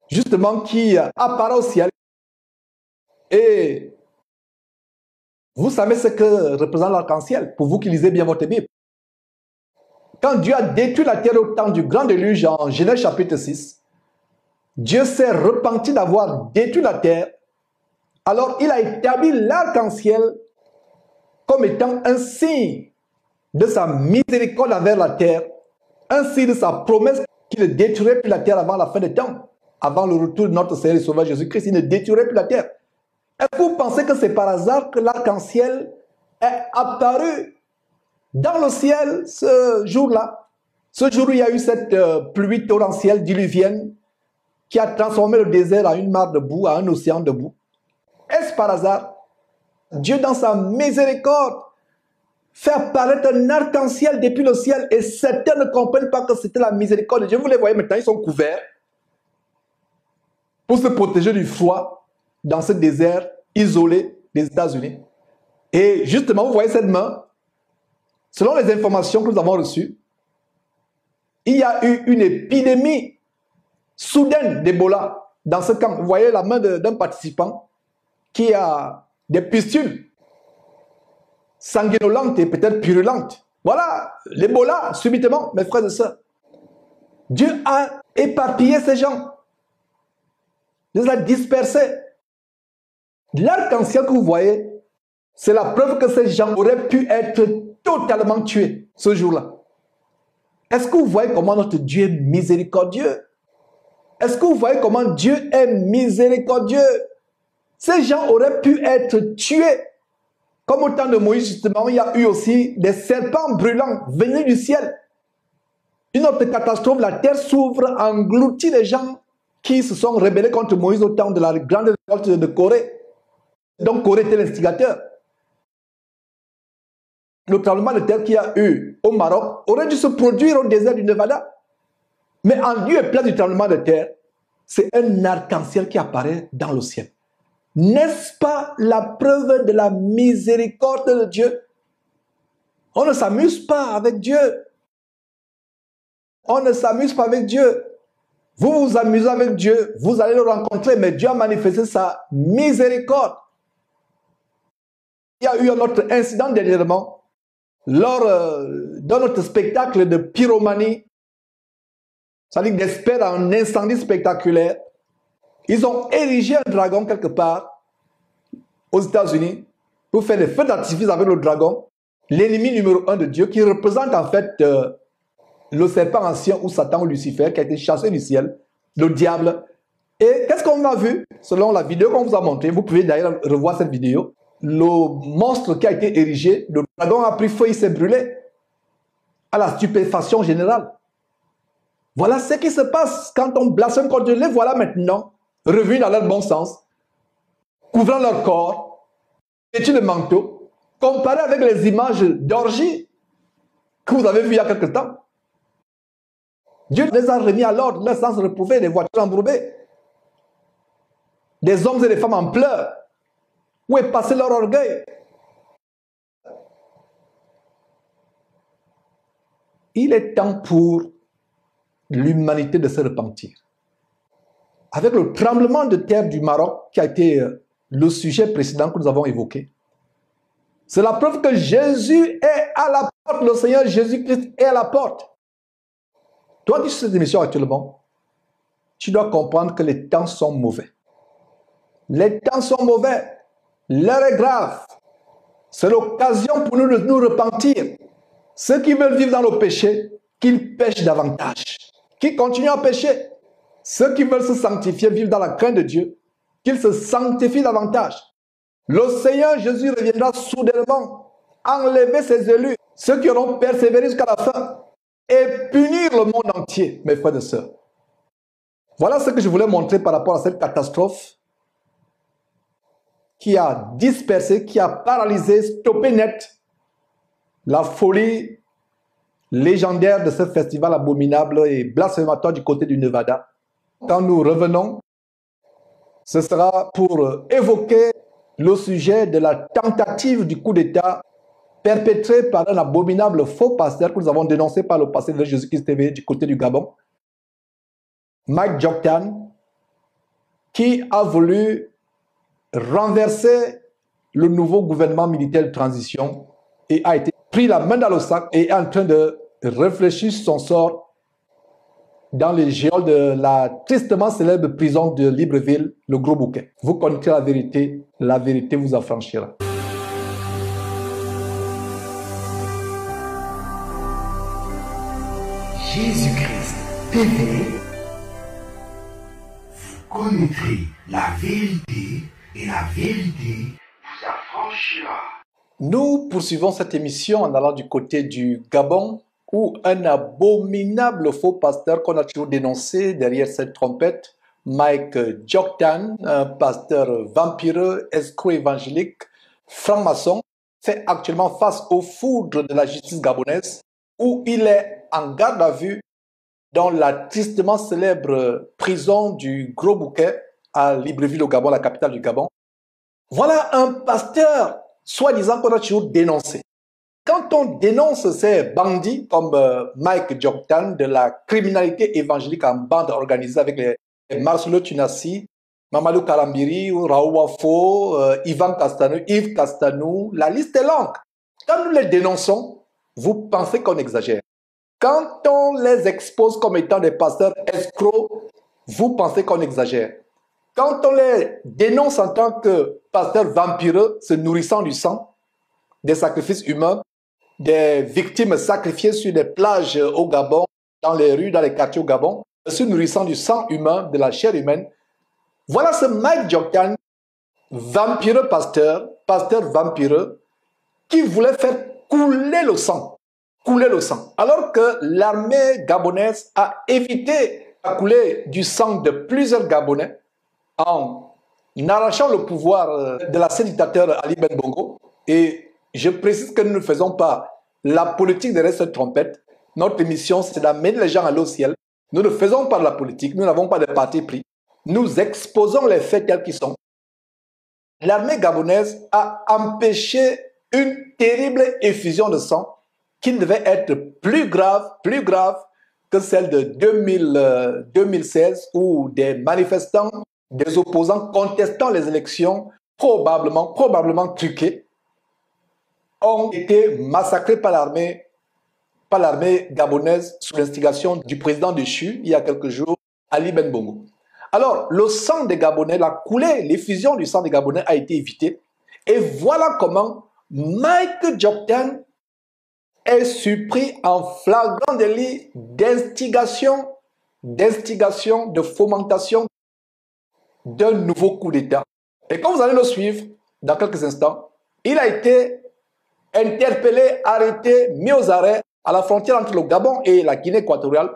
justement, qui apparaît au ciel. Et vous savez ce que représente l'arc-en-ciel, pour vous qui lisez bien votre Bible. Quand Dieu a détruit la terre au temps du grand déluge en Genèse chapitre 6, Dieu s'est repenti d'avoir détruit la terre. Alors il a établi l'arc-en-ciel comme étant un signe de sa miséricorde envers la terre, un signe de sa promesse qu'il ne détruirait plus la terre avant la fin des temps, avant le retour de notre Seigneur et Sauveur Jésus-Christ, il ne détruirait plus la terre. Est-ce que vous pensez que c'est par hasard que l'arc-en-ciel est apparu dans le ciel ce jour-là? Ce jour où il y a eu cette pluie torrentielle diluvienne qui a transformé le désert en une mare de boue, en un océan de boue. Est-ce par hasard? Dieu, dans sa miséricorde, fait apparaître un arc-en-ciel depuis le ciel et certains ne comprennent pas que c'était la miséricorde de Dieu. Vous les voyez maintenant, ils sont couverts pour se protéger du froid dans ce désert isolé des États-Unis. Et justement, vous voyez cette main, selon les informations que nous avons reçues, il y a eu une épidémie soudaine d'Ebola dans ce camp. Vous voyez la main d'un participant qui a des pustules sanguinolentes et peut-être purulentes. Voilà l'Ebola, subitement, mes frères et sœurs. Dieu a éparpillé ces gens. Dieu les a dispersés. L'arc-en-ciel que vous voyez, c'est la preuve que ces gens auraient pu être totalement tués ce jour-là. Est-ce que vous voyez comment notre Dieu est miséricordieux? Est-ce que vous voyez comment Dieu est miséricordieux? Ces gens auraient pu être tués. Comme au temps de Moïse, justement, il y a eu aussi des serpents brûlants venus du ciel. Une autre catastrophe, la terre s'ouvre, engloutit les gens qui se sont rebellés contre Moïse au temps de la grande révolte de Corée. Donc Corée était l'instigateur. Le tremblement de terre qu'il y a eu au Maroc aurait dû se produire au désert du Nevada. Mais en lieu et place du tremblement de terre, c'est un arc-en-ciel qui apparaît dans le ciel. N'est-ce pas la preuve de la miséricorde de Dieu? On ne s'amuse pas avec Dieu. On ne s'amuse pas avec Dieu. Vous vous amusez avec Dieu, vous allez le rencontrer, mais Dieu a manifesté sa miséricorde. Il y a eu un autre incident dernièrement, lors d'un autre spectacle de pyromanie, c'est-à-dire d'espère un incendie spectaculaire. Ils ont érigé un dragon quelque part aux États-Unis pour faire des feux d'artifice avec le dragon, l'ennemi numéro 1 de Dieu, qui représente en fait le serpent ancien ou Satan ou Lucifer qui a été chassé du ciel, le diable. Et qu'est-ce qu'on a vu? Selon la vidéo qu'on vous a montrée, vous pouvez d'ailleurs revoir cette vidéo, le monstre qui a été érigé, le dragon a pris feu, il s'est brûlé à la stupéfaction générale. Voilà ce qui se passe quand on blasphème contre Dieu. Les voilà maintenant revenus dans leur bon sens, couvrant leur corps, vêtus de manteau, comparé avec les images d'orgie que vous avez vues il y a quelque temps. Dieu les a remis à l'ordre, leur sens reprouvé, des voitures embourbées, des hommes et des femmes en pleurs. Où est passé leur orgueil? Il est temps pour l'humanité de se repentir. Avec le tremblement de terre du Maroc qui a été le sujet précédent que nous avons évoqué, c'est la preuve que Jésus est à la porte, le Seigneur Jésus-Christ est à la porte. Toi qui es sur cette émission actuellement, tu dois comprendre que les temps sont mauvais. Les temps sont mauvais. L'heure est grave. C'est l'occasion pour nous de nous repentir. Ceux qui veulent vivre dans le péché, qu'ils pêchent davantage. Qui continuent à pécher. Ceux qui veulent se sanctifier, vivre dans la crainte de Dieu, qu'ils se sanctifient davantage. Le Seigneur Jésus reviendra soudainement, enlever ses élus, ceux qui auront persévéré jusqu'à la fin, et punir le monde entier, mes frères et sœurs. Voilà ce que je voulais montrer par rapport à cette catastrophe qui a dispersé, qui a paralysé, stoppé net la folie légendaire de ce festival abominable et blasphématoire du côté du Nevada. Quand nous revenons, ce sera pour évoquer le sujet de la tentative du coup d'État perpétré par un abominable faux pasteur que nous avons dénoncé par le passé de Jésus-Christ TV du côté du Gabon, Mike Joktan, qui a voulu renverser le nouveau gouvernement militaire de transition et a été pris la main dans le sac et est en train de réfléchir sur son sort dans les géoles de la tristement célèbre prison de Libreville, le Gros Bouquet. Vous connaîtrez la vérité vous affranchira. Jésus-Christ TV, vous connaîtrez la vérité et la vérité vous affranchira. Nous poursuivons cette émission en allant du côté du Gabon, où un abominable faux pasteur qu'on a toujours dénoncé derrière cette trompette, Mike Joktan, un pasteur vampireux, escroc évangélique, franc-maçon, fait actuellement face aux foudres de la justice gabonaise, où il est en garde à vue dans la tristement célèbre prison du Gros Bouquet à Libreville au Gabon, la capitale du Gabon. Voilà un pasteur, soi-disant, qu'on a toujours dénoncé. Quand on dénonce ces bandits comme Mike Joktan de la criminalité évangélique en bande organisée avec les Marcelo Tunassi, Mamadou Karambiri, Raoul Wafo, Yves Castanou, la liste est longue. Quand nous les dénonçons, vous pensez qu'on exagère. Quand on les expose comme étant des pasteurs escrocs, vous pensez qu'on exagère. Quand on les dénonce en tant que pasteurs vampireux, se nourrissant du sang, des sacrifices humains, des victimes sacrifiées sur des plages au Gabon, dans les rues, dans les quartiers au Gabon, se nourrissant du sang humain, de la chair humaine. Voilà ce Mike Joktan, vampireux pasteur vampireux, qui voulait faire couler le sang. Alors que l'armée gabonaise a évité à couler du sang de plusieurs Gabonais en arrachant le pouvoir de l'ancien dictateur Ali Ben Bongo. Et je précise que nous ne faisons pas la politique derrière cette trompette. Notre mission, c'est d'amener les gens à aller au ciel. Nous ne faisons pas de la politique, nous n'avons pas de parti pris. Nous exposons les faits tels qu'ils sont. L'armée gabonaise a empêché une terrible effusion de sang qui devait être plus grave que celle de 2016 où des manifestants, des opposants contestant les élections, probablement truquées, ont été massacrés par l'armée gabonaise sous l'instigation du président déchu il y a quelques jours, Ali Ben Bongo. Alors, le sang des Gabonais, la coulée, l'effusion du sang des Gabonais a été évitée. Et voilà comment Mike Joktan est surpris en flagrant délit d'instigation, de fomentation d'un nouveau coup d'État. Et comme vous allez le suivre dans quelques instants, il a été interpellé, arrêté, mis aux arrêts à la frontière entre le Gabon et la Guinée équatoriale,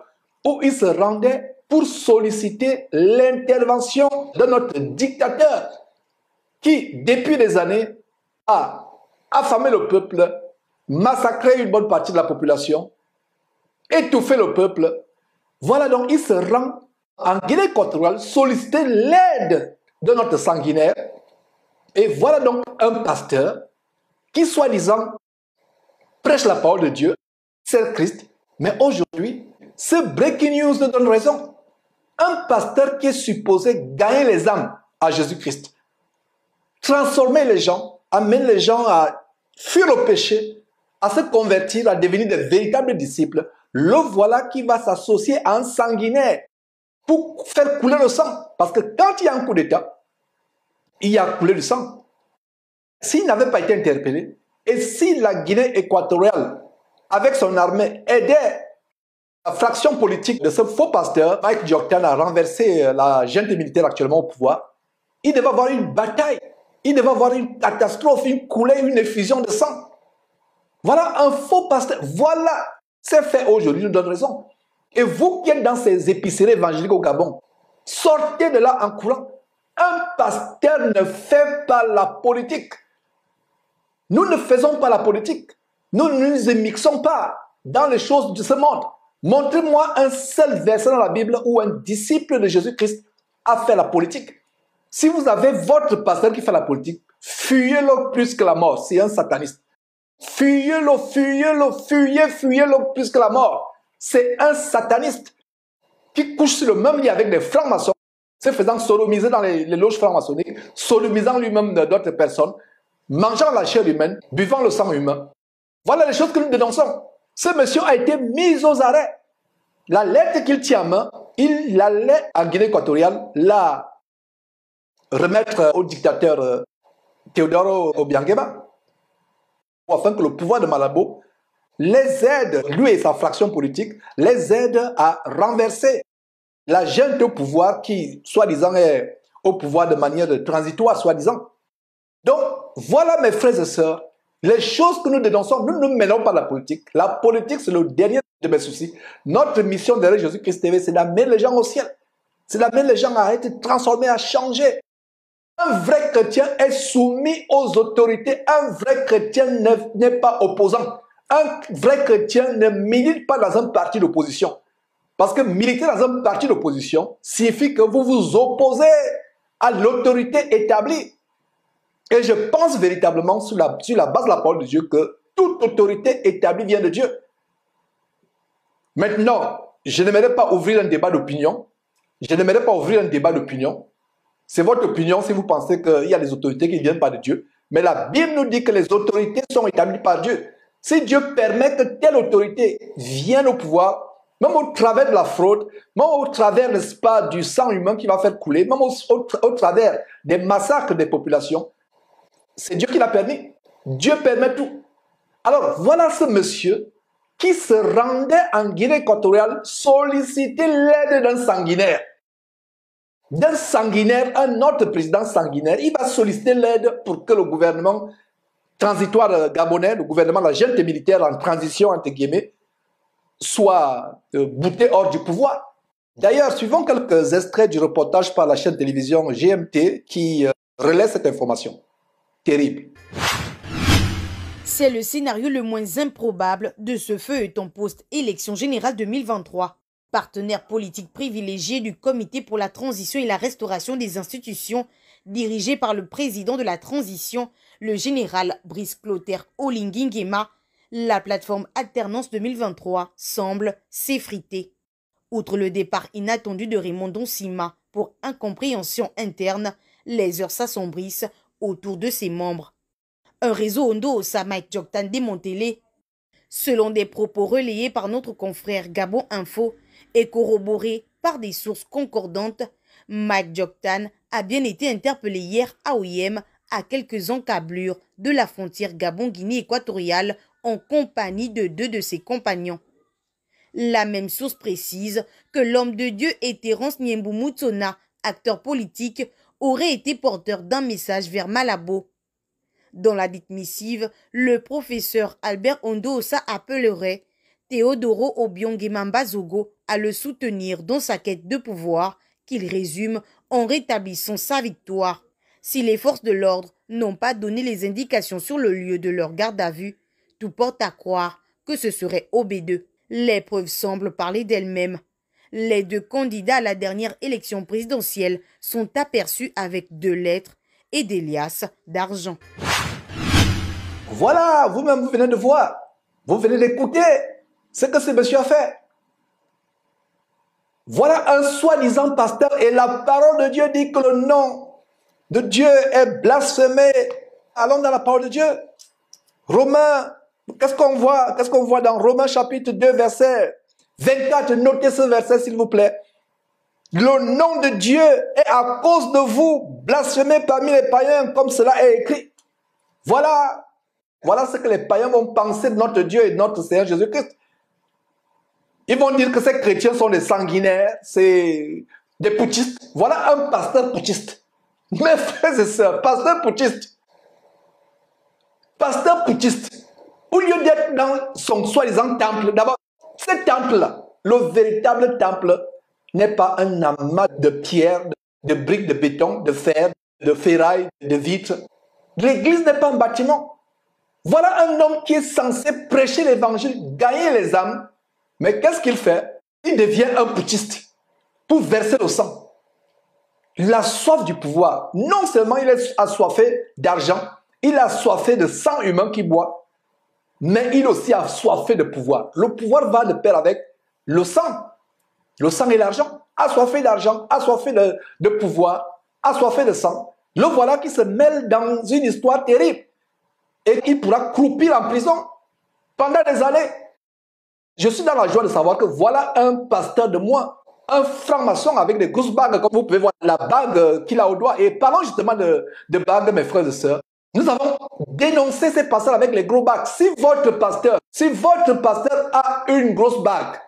où il se rendait pour solliciter l'intervention de notre dictateur qui, depuis des années, a affamé le peuple, massacré une bonne partie de la population, étouffé le peuple. Voilà donc, il se rend en Guinée équatoriale solliciter l'aide de notre sanguinaire. Et voilà donc un pasteur qui, soi-disant, prêche la parole de Dieu, c'est le Christ. Mais aujourd'hui, ce breaking news nous donne raison. Un pasteur qui est supposé gagner les âmes à Jésus-Christ, transformer les gens, amener les gens à fuir le péché, à se convertir, à devenir de véritables disciples, le voilà qui va s'associer à un sanguinaire pour faire couler le sang. Parce que quand il y a un coup d'État, il y a coulé du sang. S'il n'avait pas été interpellé, et si la Guinée équatoriale, avec son armée, aidait la fraction politique de ce faux pasteur, Mike Dioktan, à renverser la junte militaire actuellement au pouvoir, il devait avoir une bataille, il devait avoir une catastrophe, une coulée, une effusion de sang. Voilà un faux pasteur. Voilà, ces faits aujourd'hui nous donnent raison. Et vous qui êtes dans ces épiceries évangéliques au Gabon, sortez de là en courant. Un pasteur ne fait pas la politique. Nous ne faisons pas la politique. Nous ne nous émixons pas dans les choses de ce monde. Montrez-moi un seul verset dans la Bible où un disciple de Jésus-Christ a fait la politique. Si vous avez votre pasteur qui fait la politique, fuyez-le plus que la mort. C'est un sataniste. Fuyez-le, fuyez-le, fuyez-le plus que la mort. C'est un sataniste qui couche sur le même lit avec des francs-maçons, se faisant sodomiser dans les loges franc-maçonniques, sodomisant lui-même d'autres personnes, mangeant la chair humaine, buvant le sang humain. Voilà les choses que nous dénonçons. Ce monsieur a été mis aux arrêts. La lettre qu'il tient en main, il allait en Guinée équatoriale la remettre au dictateur Teodoro Obiangema, afin que le pouvoir de Malabo les aide, lui et sa fraction politique, les aide à renverser la junte au pouvoir qui, soi-disant, est au pouvoir de manière transitoire, soi-disant. Donc, voilà mes frères et sœurs, les choses que nous dénonçons, nous ne mêlons pas la politique. La politique, c'est le dernier de mes soucis. Notre mission derrière Jésus-Christ TV, c'est d'amener les gens au ciel. C'est d'amener les gens à être transformés, à changer. Un vrai chrétien est soumis aux autorités. Un vrai chrétien n'est pas opposant. Un vrai chrétien ne milite pas dans un parti d'opposition. Parce que militer dans un parti d'opposition signifie que vous vous opposez à l'autorité établie. Et je pense véritablement sur la base de la parole de Dieu que toute autorité établie vient de Dieu. Maintenant, je n'aimerais pas ouvrir un débat d'opinion. Je n'aimerais pas ouvrir un débat d'opinion. C'est votre opinion si vous pensez qu'il y a des autorités qui ne viennent pas de Dieu. Mais la Bible nous dit que les autorités sont établies par Dieu. Si Dieu permet que telle autorité vienne au pouvoir, même au travers de la fraude, même au travers, n'est-ce pas, du sang humain qui va faire couler, même au travers des massacres des populations, c'est Dieu qui l'a permis. Dieu permet tout. Alors, voilà ce monsieur qui se rendait en Guinée équatoriale solliciter l'aide d'un sanguinaire. D'un sanguinaire, un autre président sanguinaire, il va solliciter l'aide pour que le gouvernement transitoire gabonais, le gouvernement de la junte militaire en transition, entre guillemets, soit bouté hors du pouvoir. D'ailleurs, suivons quelques extraits du reportage par la chaîne de télévision GMT qui relaie cette information. Terrible. C'est le scénario le moins improbable de ce feuilleton post-élection générale 2023. Partenaire politique privilégié du Comité pour la transition et la restauration des institutions, dirigé par le président de la transition, le général Brice Clotaire Oligui Nguema, la plateforme Alternance 2023 semble s'effriter. Outre le départ inattendu de Raymond Donsima pour incompréhension interne, les heures s'assombrissent autour de ses membres. Un réseau Ondo-Ossa Mike Dioktan démantelé, selon des propos relayés par notre confrère Gabon Info et corroborés par des sources concordantes, Mike Dioktan a bien été interpellé hier à Oyem, à quelques encablures de la frontière Gabon-Guinée équatoriale, en compagnie de 2 de ses compagnons. La même source précise que l'homme de Dieu et Terence Niembou Moutsona, acteur politique, aurait été porteur d'un message vers Malabo. Dans la dite missive, le professeur Albert Ondo-Ossa appellerait Teodoro Obiangema Mbazogo à le soutenir dans sa quête de pouvoir, qu'il résume en rétablissant sa victoire. Si les forces de l'ordre n'ont pas donné les indications sur le lieu de leur garde à vue, tout porte à croire que ce serait OB2. Les preuves semblent parler d'elles-mêmes. Les 2 candidats à la dernière élection présidentielle sont aperçus avec 2 lettres et des liasses d'argent. Voilà, vous-même, vous venez de voir. Vous venez d'écouter ce que ce monsieur a fait. Voilà un soi-disant pasteur et la parole de Dieu dit que le nom de Dieu est blasphémé. Allons dans la parole de Dieu. Romains, qu'est-ce qu'on voit? Qu'est-ce qu'on voit dans Romains chapitre 2, verset 24? Notez ce verset, s'il vous plaît. Le nom de Dieu est à cause de vous blasphémé parmi les païens, comme cela est écrit. Voilà ce que les païens vont penser de notre Dieu et de notre Seigneur Jésus-Christ. Ils vont dire que ces chrétiens sont des sanguinaires, c'est des putschistes. Voilà un pasteur putschiste. Mes frères et sœurs, pasteur putschiste. Pasteur putschiste. Au lieu d'être dans son soi-disant temple, d'abord, ce temple-là, le véritable temple, n'est pas un amas de pierres, de briques de béton, de fer, de ferraille, de vitres. L'église n'est pas un bâtiment. Voilà un homme qui est censé prêcher l'évangile, gagner les âmes. Mais qu'est-ce qu'il fait? Il devient un putschiste pour verser le sang. La soif du pouvoir. Non seulement il est assoiffé d'argent, il est assoiffé de sang humain qui boit, mais il est aussi assoiffé de pouvoir. Le pouvoir va de pair avec le sang. Le sang et l'argent. Assoiffé d'argent, assoiffé de pouvoir, assoiffé de sang. Le voilà qui se mêle dans une histoire terrible et qui pourra croupir en prison pendant des années. Je suis dans la joie de savoir que voilà un pasteur de moi, un franc-maçon avec des grosses bagues, comme vous pouvez voir la bague qu'il a au doigt. Et parlons justement de bagues, mes frères et sœurs. Nous avons dénoncé ces pasteurs avec les gros bagues. Si votre pasteur a une grosse bague,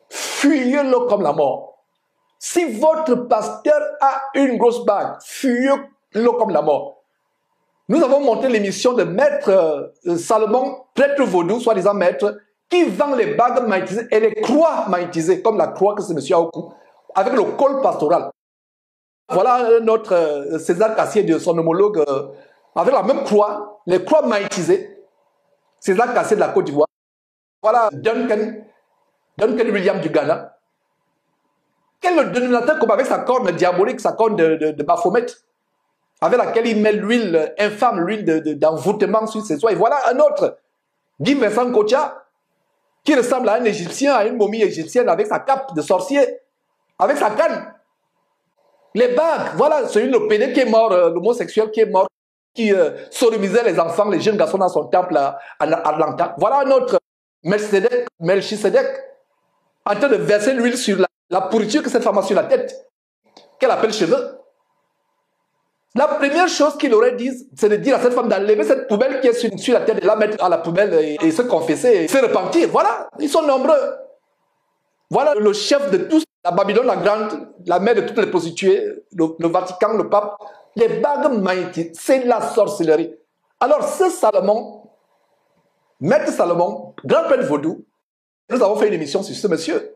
fuyez-le comme la mort. Si votre pasteur a une grosse bague, fuyez-le comme la mort. Nous avons monté l'émission de Maître Salomon, prêtre vaudou, soi-disant maître, qui vend les bagues magnétisées et les croix magnétisées, comme la croix que ce monsieur a au cou, avec le col pastoral. Voilà notre César Cassier de son homologue, avec la même croix, les croix magnétisées. César Cassier de la Côte d'Ivoire. Voilà Duncan William du Ghana. Quel est le dénominateur commun avec sa corne diabolique, sa corne de Baphomet, avec laquelle il met l'huile infâme, l'huile d'envoûtement sur ses soins. Et voilà un autre, Guy Vincent Kocha, qui ressemble à un Égyptien, à une momie égyptienne avec sa cape de sorcier, avec sa canne. Les bagues, voilà, celui le pédé qui est mort, l'homosexuel qui est mort, qui sodomisait les enfants, les jeunes garçons dans son temple à Atlanta. Voilà un autre, Melchisedec, en train de verser l'huile sur la pourriture que cette femme a sur la tête, qu'elle appelle cheveux. La première chose qu'il aurait dit, c'est de dire à cette femme d'enlever cette poubelle qui est sur la tête, de la mettre à la poubelle et se confesser et se repentir. Voilà, ils sont nombreux. Voilà le chef de tous, la Babylone la Grande, la mère de toutes les prostituées, le Vatican, le pape. Les bagues magnétiques, c'est la sorcellerie. Alors ce Salomon, Maître Salomon, grand prêtre vaudou, nous avons fait une émission sur ce monsieur.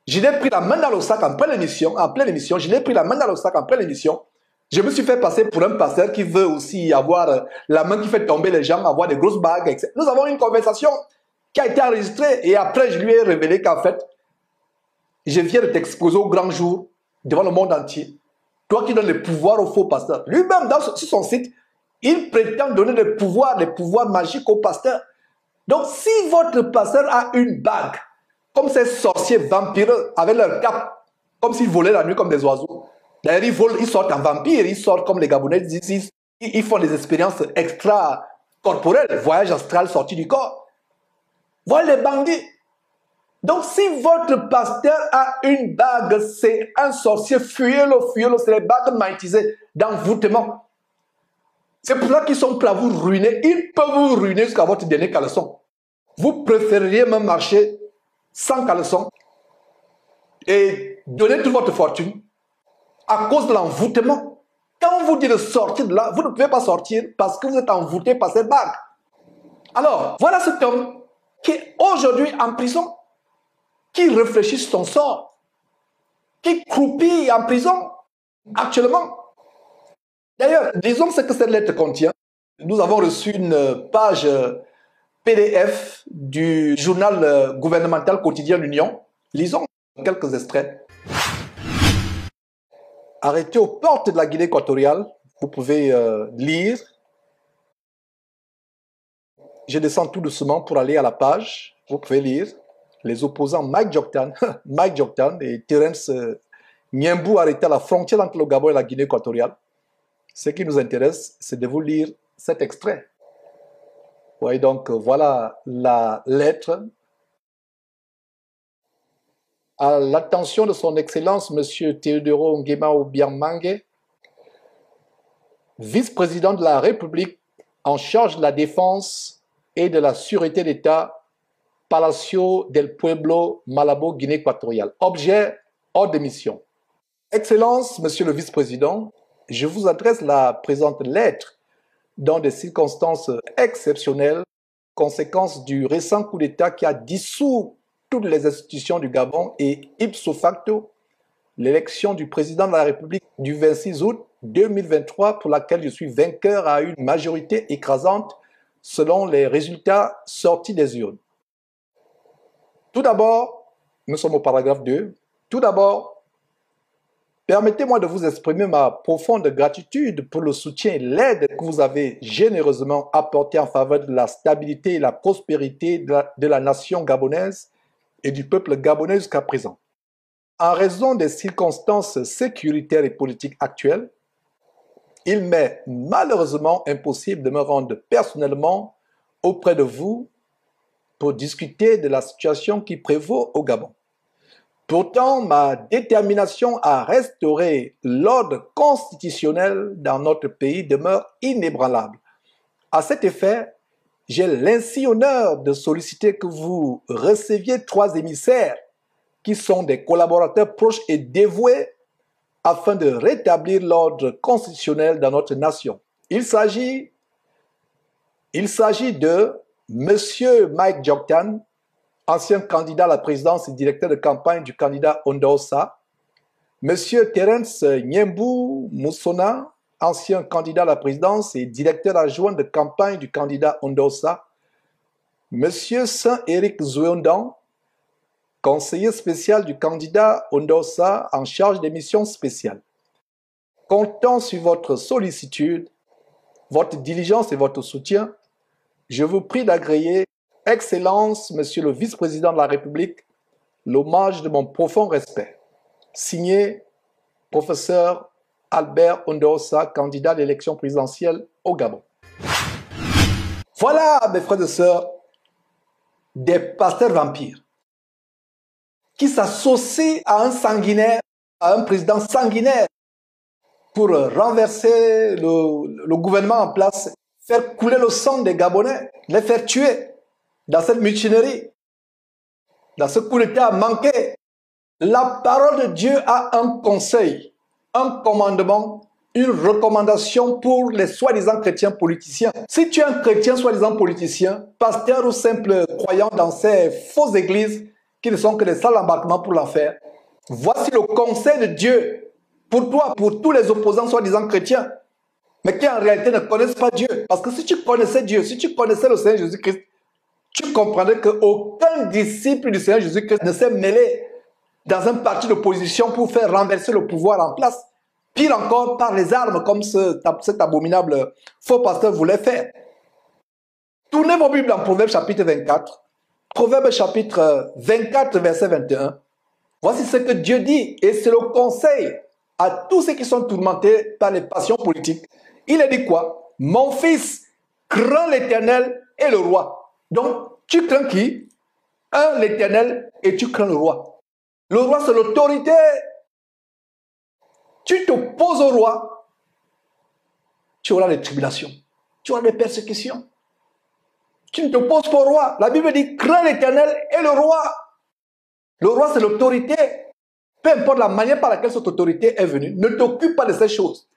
Je l'ai pris la main dans le sac en pleine émission, je l'ai pris la main dans le sac en pleine émission. Je me suis fait passer pour un pasteur qui veut aussi avoir la main qui fait tomber les gens, avoir des grosses bagues, etc. Nous avons une conversation qui a été enregistrée et après je lui ai révélé qu'en fait, je viens de t'exposer au grand jour devant le monde entier. Toi qui donnes le pouvoir au faux pasteur. Lui-même, sur son site, il prétend donner des pouvoirs magiques aux pasteurs. Donc si votre pasteur a une bague, comme ces sorciers vampireux avec leur cape, comme s'ils volaient la nuit comme des oiseaux. D'ailleurs, ils volent, ils sortent en vampire, ils sortent comme les Gabonais, ils font des expériences extra-corporelles, voyage astral sorti du corps. Voilà les bandits. Donc, si votre pasteur a une bague, c'est un sorcier, fuyez-le, c'est les bagues magnétisées d'envoûtement. C'est pour ça qu'ils sont prêts à vous ruiner. Ils peuvent vous ruiner jusqu'à votre dernier caleçon. Vous préféreriez même marcher sans caleçon et donner toute votre fortune à cause de l'envoûtement. Quand on vous dit de sortir de là, vous ne pouvez pas sortir parce que vous êtes envoûté par cette bague. Alors, voilà cet homme qui est aujourd'hui en prison, qui réfléchit sur son sort, qui croupit en prison actuellement. D'ailleurs, disons ce que cette lettre contient. Nous avons reçu une page PDF du journal gouvernemental quotidien L'Union. Lisons quelques extraits. Arrêté aux portes de la Guinée équatoriale, vous pouvez lire. Je descends tout doucement pour aller à la page. Vous pouvez lire. Les opposants Mike Joktan et Terence Niembou arrêtés à la frontière entre le Gabon et la Guinée équatoriale. Ce qui nous intéresse, c'est de vous lire cet extrait. Vous voyez donc, voilà la lettre. à l'attention de son Excellence M. Théodoro Nguema Obiang-Mangue, vice-président de la République en charge de la défense et de la sûreté d'État, Palacio del Pueblo, Malabo, Guinée équatoriale. Objet, ordre de mission. Excellence, Monsieur le vice-président, je vous adresse la présente lettre dans des circonstances exceptionnelles, conséquence du récent coup d'État qui a dissous toutes les institutions du Gabon et ipso facto l'élection du président de la République du 26 août 2023 pour laquelle je suis vainqueur à une majorité écrasante selon les résultats sortis des urnes. Tout d'abord, nous sommes au paragraphe 2, tout d'abord, permettez-moi de vous exprimer ma profonde gratitude pour le soutien et l'aide que vous avez généreusement apporté en faveur de la stabilité et la prospérité de la nation gabonaise et du peuple gabonais jusqu'à présent. En raison des circonstances sécuritaires et politiques actuelles, il m'est malheureusement impossible de me rendre personnellement auprès de vous pour discuter de la situation qui prévaut au Gabon. Pourtant, ma détermination à restaurer l'ordre constitutionnel dans notre pays demeure inébranlable. À cet effet, j'ai l'ainsi honneur de solliciter que vous receviez 3 émissaires qui sont des collaborateurs proches et dévoués afin de rétablir l'ordre constitutionnel dans notre nation. Il s'agit de M. Mike Joktan, ancien candidat à la présidence et directeur de campagne du candidat Ondaosa, M. Terence Nyembu Moussona, ancien candidat à la présidence et directeur adjoint de campagne du candidat Ondaosa, M. Saint-Éric Zouondan, conseiller spécial du candidat Ondaosa en charge des missions spéciales. Comptant sur votre sollicitude, votre diligence et votre soutien, je vous prie d'agréer, Excellence, Monsieur le vice-président de la République, l'hommage de mon profond respect. Signé, professeur Albert Ondaosa, candidat à l'élection présidentielle au Gabon. Voilà, mes frères et sœurs, des pasteurs vampires qui s'associent à un sanguinaire, à un président sanguinaire pour renverser le gouvernement en place, faire couler le sang des Gabonais, les faire tuer dans cette mutinerie, dans ce coup d'État manqué. La parole de Dieu a un conseil, un commandement, une recommandation pour les soi-disant chrétiens politiciens. Si tu es un chrétien soi-disant politicien, pasteur ou simple croyant dans ces fausses églises qui ne sont que des salles d'embarquement pour l'enfer, voici le conseil de Dieu pour toi, pour tous les opposants soi-disant chrétiens, mais qui en réalité ne connaissent pas Dieu. Parce que si tu connaissais Dieu, si tu connaissais le Seigneur Jésus-Christ, tu comprendrais qu'aucun disciple du Seigneur Jésus-Christ ne s'est mêlé dans un parti d'opposition pour faire renverser le pouvoir en place. Pire encore, par les armes, comme cet abominable faux pasteur voulait faire. Tournez vos Bibles en Proverbes chapitre 24. Proverbes chapitre 24, verset 21. Voici ce que Dieu dit, et c'est le conseil à tous ceux qui sont tourmentés par les passions politiques. Il a dit quoi? Mon fils, crains l'Éternel et le roi. Donc, tu crains qui? L'Éternel, et tu crains le roi. Le roi, c'est l'autorité. Tu t'opposes au roi, tu auras des tribulations, tu auras des persécutions. Tu ne t'opposes pas au roi. La Bible dit, crains l'Éternel et le roi. Le roi, c'est l'autorité. Peu importe la manière par laquelle cette autorité est venue, ne t'occupe pas de ces choses.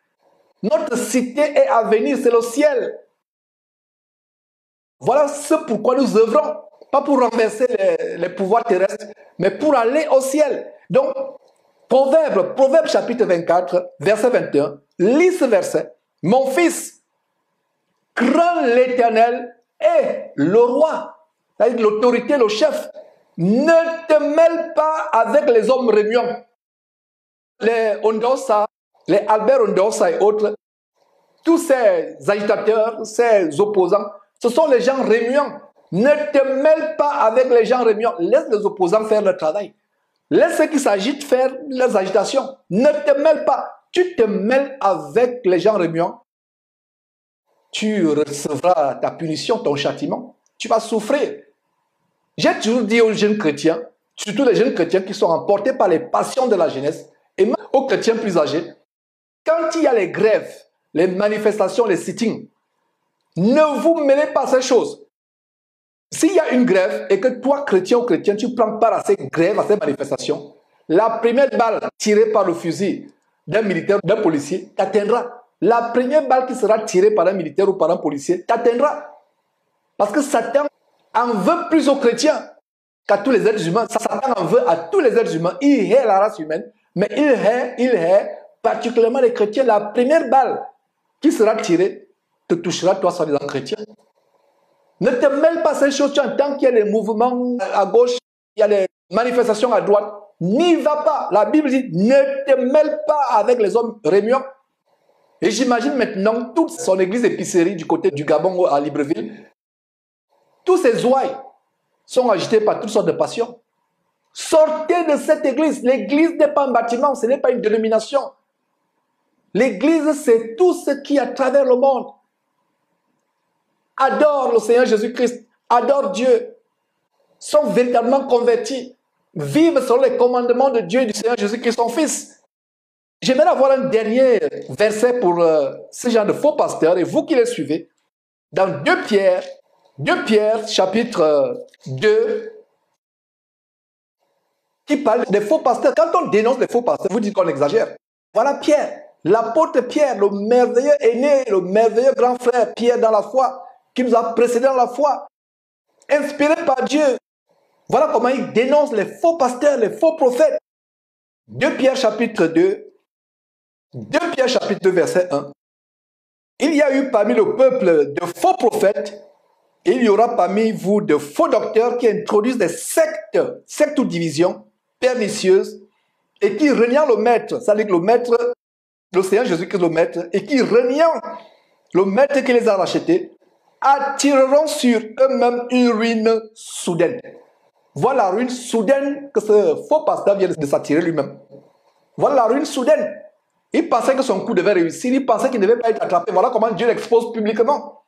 Notre cité est à venir, c'est le ciel. Voilà ce pourquoi nous œuvrons. Pas pour renverser les pouvoirs terrestres, mais pour aller au ciel. Donc, Proverbe chapitre 24, verset 21, lis ce verset. Mon fils, crains l'Éternel et le roi, c'est-à-dire l'autorité, le chef. Ne te mêle pas avec les hommes remuants. Les Ondaosa, les Albert Ondaosa et autres, tous ces agitateurs, ces opposants, ce sont les gens remuants. Ne te mêle pas avec les gens remuants. Laisse les opposants faire leur travail. Laisse ceux qui s'agitent faire leurs agitations. Ne te mêle pas. Tu te mêles avec les gens remuants. Tu recevras ta punition, ton châtiment. Tu vas souffrir. J'ai toujours dit aux jeunes chrétiens, surtout les jeunes chrétiens qui sont emportés par les passions de la jeunesse, et même aux chrétiens plus âgés, quand il y a les grèves, les manifestations, les sittings, ne vous mêlez pas à ces choses. S'il y a une grève et que toi, chrétien ou chrétien, tu prends part à ces grèves, à ces manifestations, la première balle tirée par le fusil d'un militaire, d'un policier, t'atteindra. La première balle qui sera tirée par un militaire ou par un policier t'atteindra. Parce que Satan en veut plus aux chrétiens qu'à tous les êtres humains. Satan en veut à tous les êtres humains. Il hait la race humaine, mais il hait particulièrement les chrétiens. La première balle qui sera tirée te touchera, toi, soi-disant chrétien. Ne te mêle pas à ces choses. Tu entends qu'il y a les mouvements à gauche, il y a les manifestations à droite. N'y va pas. La Bible dit, ne te mêle pas avec les hommes réunions. Et j'imagine maintenant toute son église épicerie du côté du Gabon à Libreville. Tous ces ouailles sont agités par toutes sortes de passions. Sortez de cette église. L'église n'est pas un bâtiment, ce n'est pas une dénomination. L'église, c'est tout ce qui, à travers le monde, adore le Seigneur Jésus-Christ, adore Dieu, sont véritablement convertis, vivent selon les commandements de Dieu et du Seigneur Jésus-Christ, son Fils. J'aimerais avoir un dernier verset pour ce genre de faux pasteurs, et vous qui les suivez, dans 2 Pierre chapitre 2, qui parle des faux pasteurs. Quand on dénonce les faux pasteurs, vous dites qu'on exagère. Voilà Pierre, l'apôtre Pierre, le merveilleux aîné, le merveilleux grand frère Pierre dans la foi, qui nous a précédés dans la foi, inspiré par Dieu. Voilà comment il dénonce les faux pasteurs, les faux prophètes. 2 Pierre chapitre 2, 2 Pierre chapitre 2 verset 1. Il y a eu parmi le peuple de faux prophètes, et il y aura parmi vous de faux docteurs qui introduisent des sectes ou divisions pernicieuses, et qui reniant le maître, c'est-à-dire le maître, le Seigneur Jésus-Christ le maître, et qui reniant le maître qui les a rachetés, attireront sur eux-mêmes une ruine soudaine. Voilà la ruine soudaine que ce faux pasteur vient de s'attirer lui-même. Voilà la ruine soudaine. Il pensait que son coup devait réussir, il pensait qu'il ne devait pas être attrapé. Voilà comment Dieu l'expose publiquement.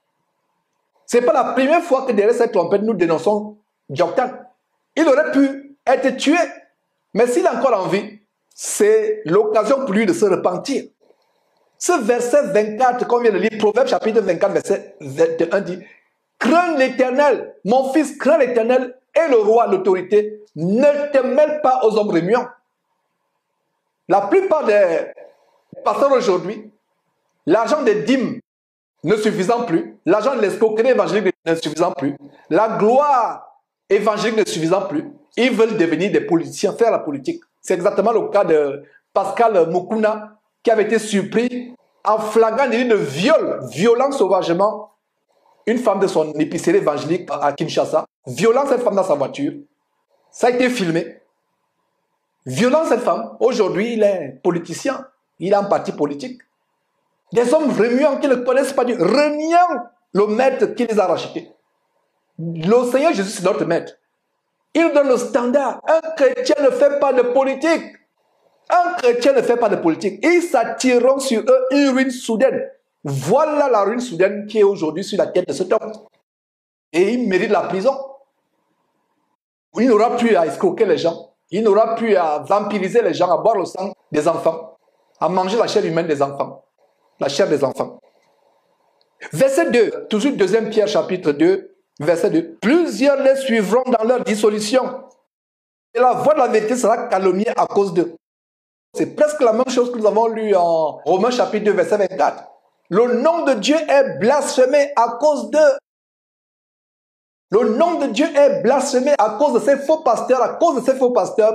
Ce n'est pas la première fois que derrière cette trompette, nous dénonçons Joktan. Il aurait pu être tué, mais s'il est encore en vie, c'est l'occasion pour lui de se repentir. Ce verset 24 qu'on vient de lire, Proverbe chapitre 24, verset 21 dit, « Crains l'Éternel, mon fils, crains l'Éternel et le roi, l'autorité, ne te mêle pas aux hommes remuants. » La plupart des pasteurs aujourd'hui, l'argent des dîmes ne suffisant plus, l'argent de l'escroquerie évangélique ne suffisant plus, la gloire évangélique ne suffisant plus, ils veulent devenir des politiciens, faire la politique. C'est exactement le cas de Pascal Mukuna, qui avait été surpris en flagrant délit de viol, violant sauvagement une femme de son épicerie évangélique à Kinshasa, violant cette femme dans sa voiture. Ça a été filmé. Violant cette femme, aujourd'hui il est politicien, il a un parti politique. Des hommes remuants qui ne connaissent pas Dieu, reniant le maître qui les a rachetés. Le Seigneur Jésus, c'est notre maître. Il donne le standard. Un chrétien ne fait pas de politique. Un chrétien ne fait pas de politique. Ils s'attireront sur eux une ruine soudaine. Voilà la ruine soudaine qui est aujourd'hui sur la tête de cet homme. Et il mérite la prison. Il n'aura plus à escroquer les gens. Il n'aura plus à vampiriser les gens, à boire le sang des enfants, à manger la chair humaine des enfants. La chair des enfants. Verset 2, toujours 2 Pierre chapitre 2, verset 2. Plusieurs les suivront dans leur dissolution. Et la voix de la vérité sera calomniée à cause d'eux. C'est presque la même chose que nous avons lu en Romains chapitre 2, verset 24. Le nom de Dieu est blasphémé à cause d'eux. Le nom de Dieu est blasphémé à cause de ces faux pasteurs,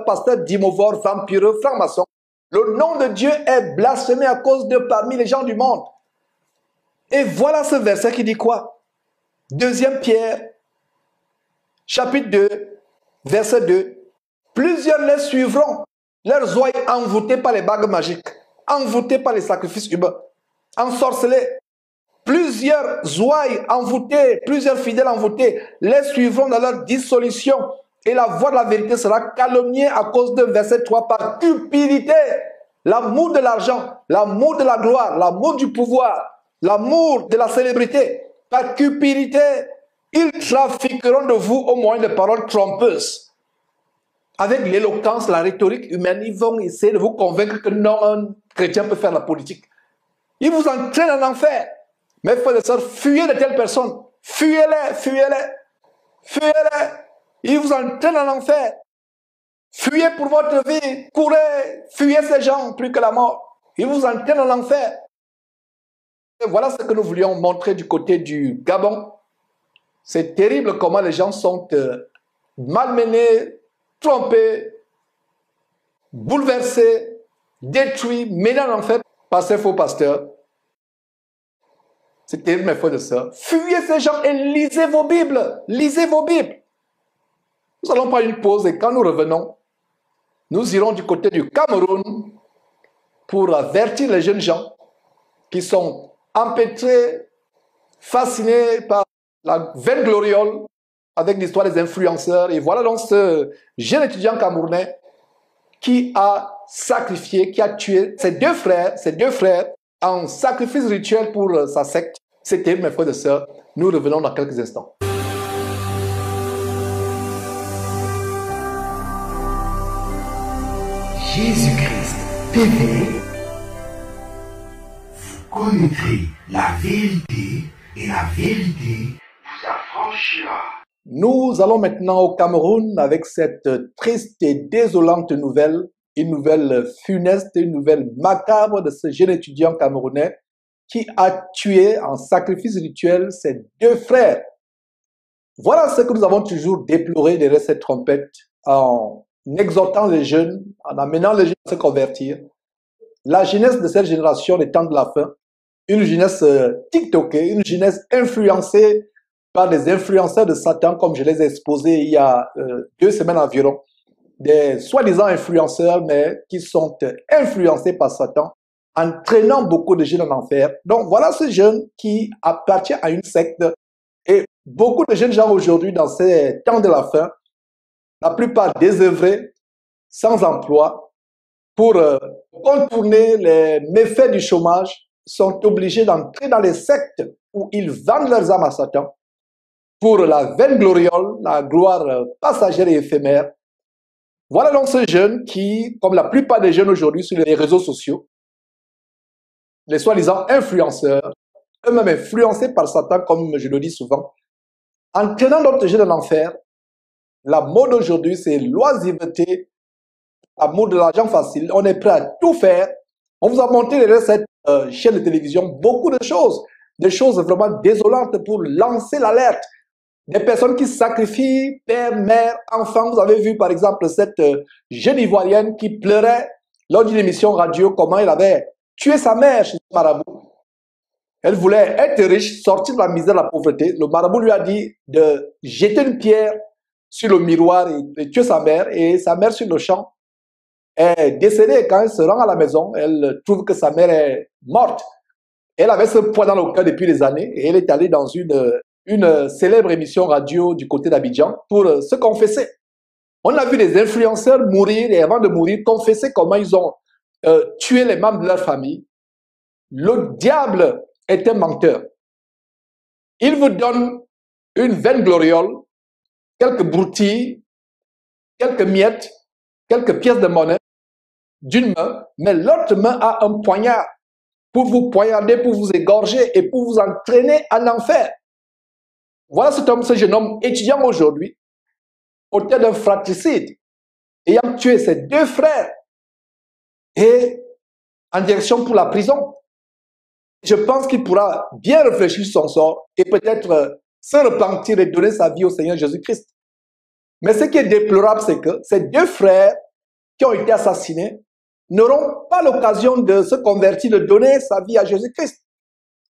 pasteurs d'imovores, vampireux, francs-maçons. Le nom de Dieu est blasphémé à cause de parmi les gens du monde. Et voilà ce verset qui dit quoi? 2 Pierre, chapitre 2, verset 2. Plusieurs les suivront, leurs oreilles envoûtées par les bagues magiques, envoûtées par les sacrifices humains, ensorcelés. Plusieurs ouailles envoûtées, plusieurs fidèles envoûtés les suivront dans leur dissolution. Et la voix de la vérité sera calomniée à cause de verset 3 par cupidité. L'amour de l'argent, l'amour de la gloire, l'amour du pouvoir, l'amour de la célébrité. Par cupidité, ils trafiqueront de vous au moyen de paroles trompeuses. avec l'éloquence, la rhétorique humaine, ils vont essayer de vous convaincre que non, un chrétien peut faire la politique. Ils vous entraînent en enfer. Mes frères et sœurs, fuyez de telles personnes. Fuyez-les, fuyez-les, fuyez-les. Ils vous entraînent en enfer. Fuyez pour votre vie. Courez, fuyez ces gens plus que la mort. Ils vous entraînent en enfer. Et voilà ce que nous voulions montrer du côté du Gabon. C'est terrible comment les gens sont malmenés, trompés, bouleversés, détruits, menés en enfer par ces faux pasteurs. C'est terrible, mes frères et sœurs. Fuyez ces gens et lisez vos Bibles. Lisez vos Bibles. Nous allons prendre une pause et quand nous revenons, nous irons du côté du Cameroun pour avertir les jeunes gens qui sont empêtrés, fascinés par la vaine gloriole avec l'histoire des influenceurs. Et voilà donc ce jeune étudiant camerounais qui a sacrifié, qui a tué ses deux frères en sacrifice rituel pour sa secte. C'était mes frères et sœurs. Nous revenons dans quelques instants. Jésus-Christ TV, vous connaîtrez la vérité et la vérité vous affranchira. Nous allons maintenant au Cameroun avec cette triste et désolante nouvelle, une nouvelle funeste, une nouvelle macabre de ce jeune étudiant camerounais qui a tué en sacrifice rituel ses deux frères. Voilà ce que nous avons toujours déploré derrière cette trompette en exhortant les jeunes, en amenant les jeunes à se convertir. La jeunesse de cette génération des temps de la fin, une jeunesse tiktokée, une jeunesse influencée par des influenceurs de Satan, comme je les ai exposés il y a 2 semaines environ, des soi-disant influenceurs, mais qui sont influencés par Satan, entraînant beaucoup de jeunes en enfer. Donc voilà ce jeune qui appartient à une secte. Et beaucoup de jeunes gens aujourd'hui, dans ces temps de la fin, la plupart désœuvrés, sans emploi, pour contourner les méfaits du chômage, sont obligés d'entrer dans les sectes où ils vendent leurs âmes à Satan pour la vaine gloriole, la gloire passagère et éphémère. Voilà donc ce jeune qui, comme la plupart des jeunes aujourd'hui sur les réseaux sociaux, les soi-disant influenceurs, eux-mêmes influencés par Satan, comme je le dis souvent, entraînant d'autres jeunes en enfer. La mode aujourd'hui, c'est l'oisiveté, l'amour de l'argent facile. On est prêt à tout faire. On vous a montré derrière cette chaîne de télévision beaucoup de choses, des choses vraiment désolantes pour lancer l'alerte. Des personnes qui sacrifient père, mère, enfant. Vous avez vu par exemple cette jeune Ivoirienne qui pleurait lors d'une émission radio comment elle avait tué sa mère chez le marabout. Elle voulait être riche, sortir de la misère, de la pauvreté. Le marabout lui a dit de jeter une pierre sur le miroir et de tuer sa mère. Et sa mère sur le champ est décédée. Quand elle se rend à la maison, elle trouve que sa mère est morte. Elle avait ce poids dans le cœur depuis des années et elle est allée dans une célèbre émission radio du côté d'Abidjan pour se confesser. On a vu des influenceurs mourir et avant de mourir, confesser comment ils ont tué les membres de leur famille. Le diable est un menteur. Il vous donne une vaine gloriole, quelques broutilles, quelques miettes, quelques pièces de monnaie d'une main, mais l'autre main a un poignard pour vous poignarder, pour vous égorger et pour vous entraîner en enfer. Voilà ce jeune homme étudiant aujourd'hui, auteur d'un fratricide, ayant tué ses deux frères et en direction pour la prison. Je pense qu'il pourra bien réfléchir sur son sort et peut-être se repentir et donner sa vie au Seigneur Jésus-Christ. Mais ce qui est déplorable, c'est que ces deux frères qui ont été assassinés n'auront pas l'occasion de se convertir, de donner sa vie à Jésus-Christ.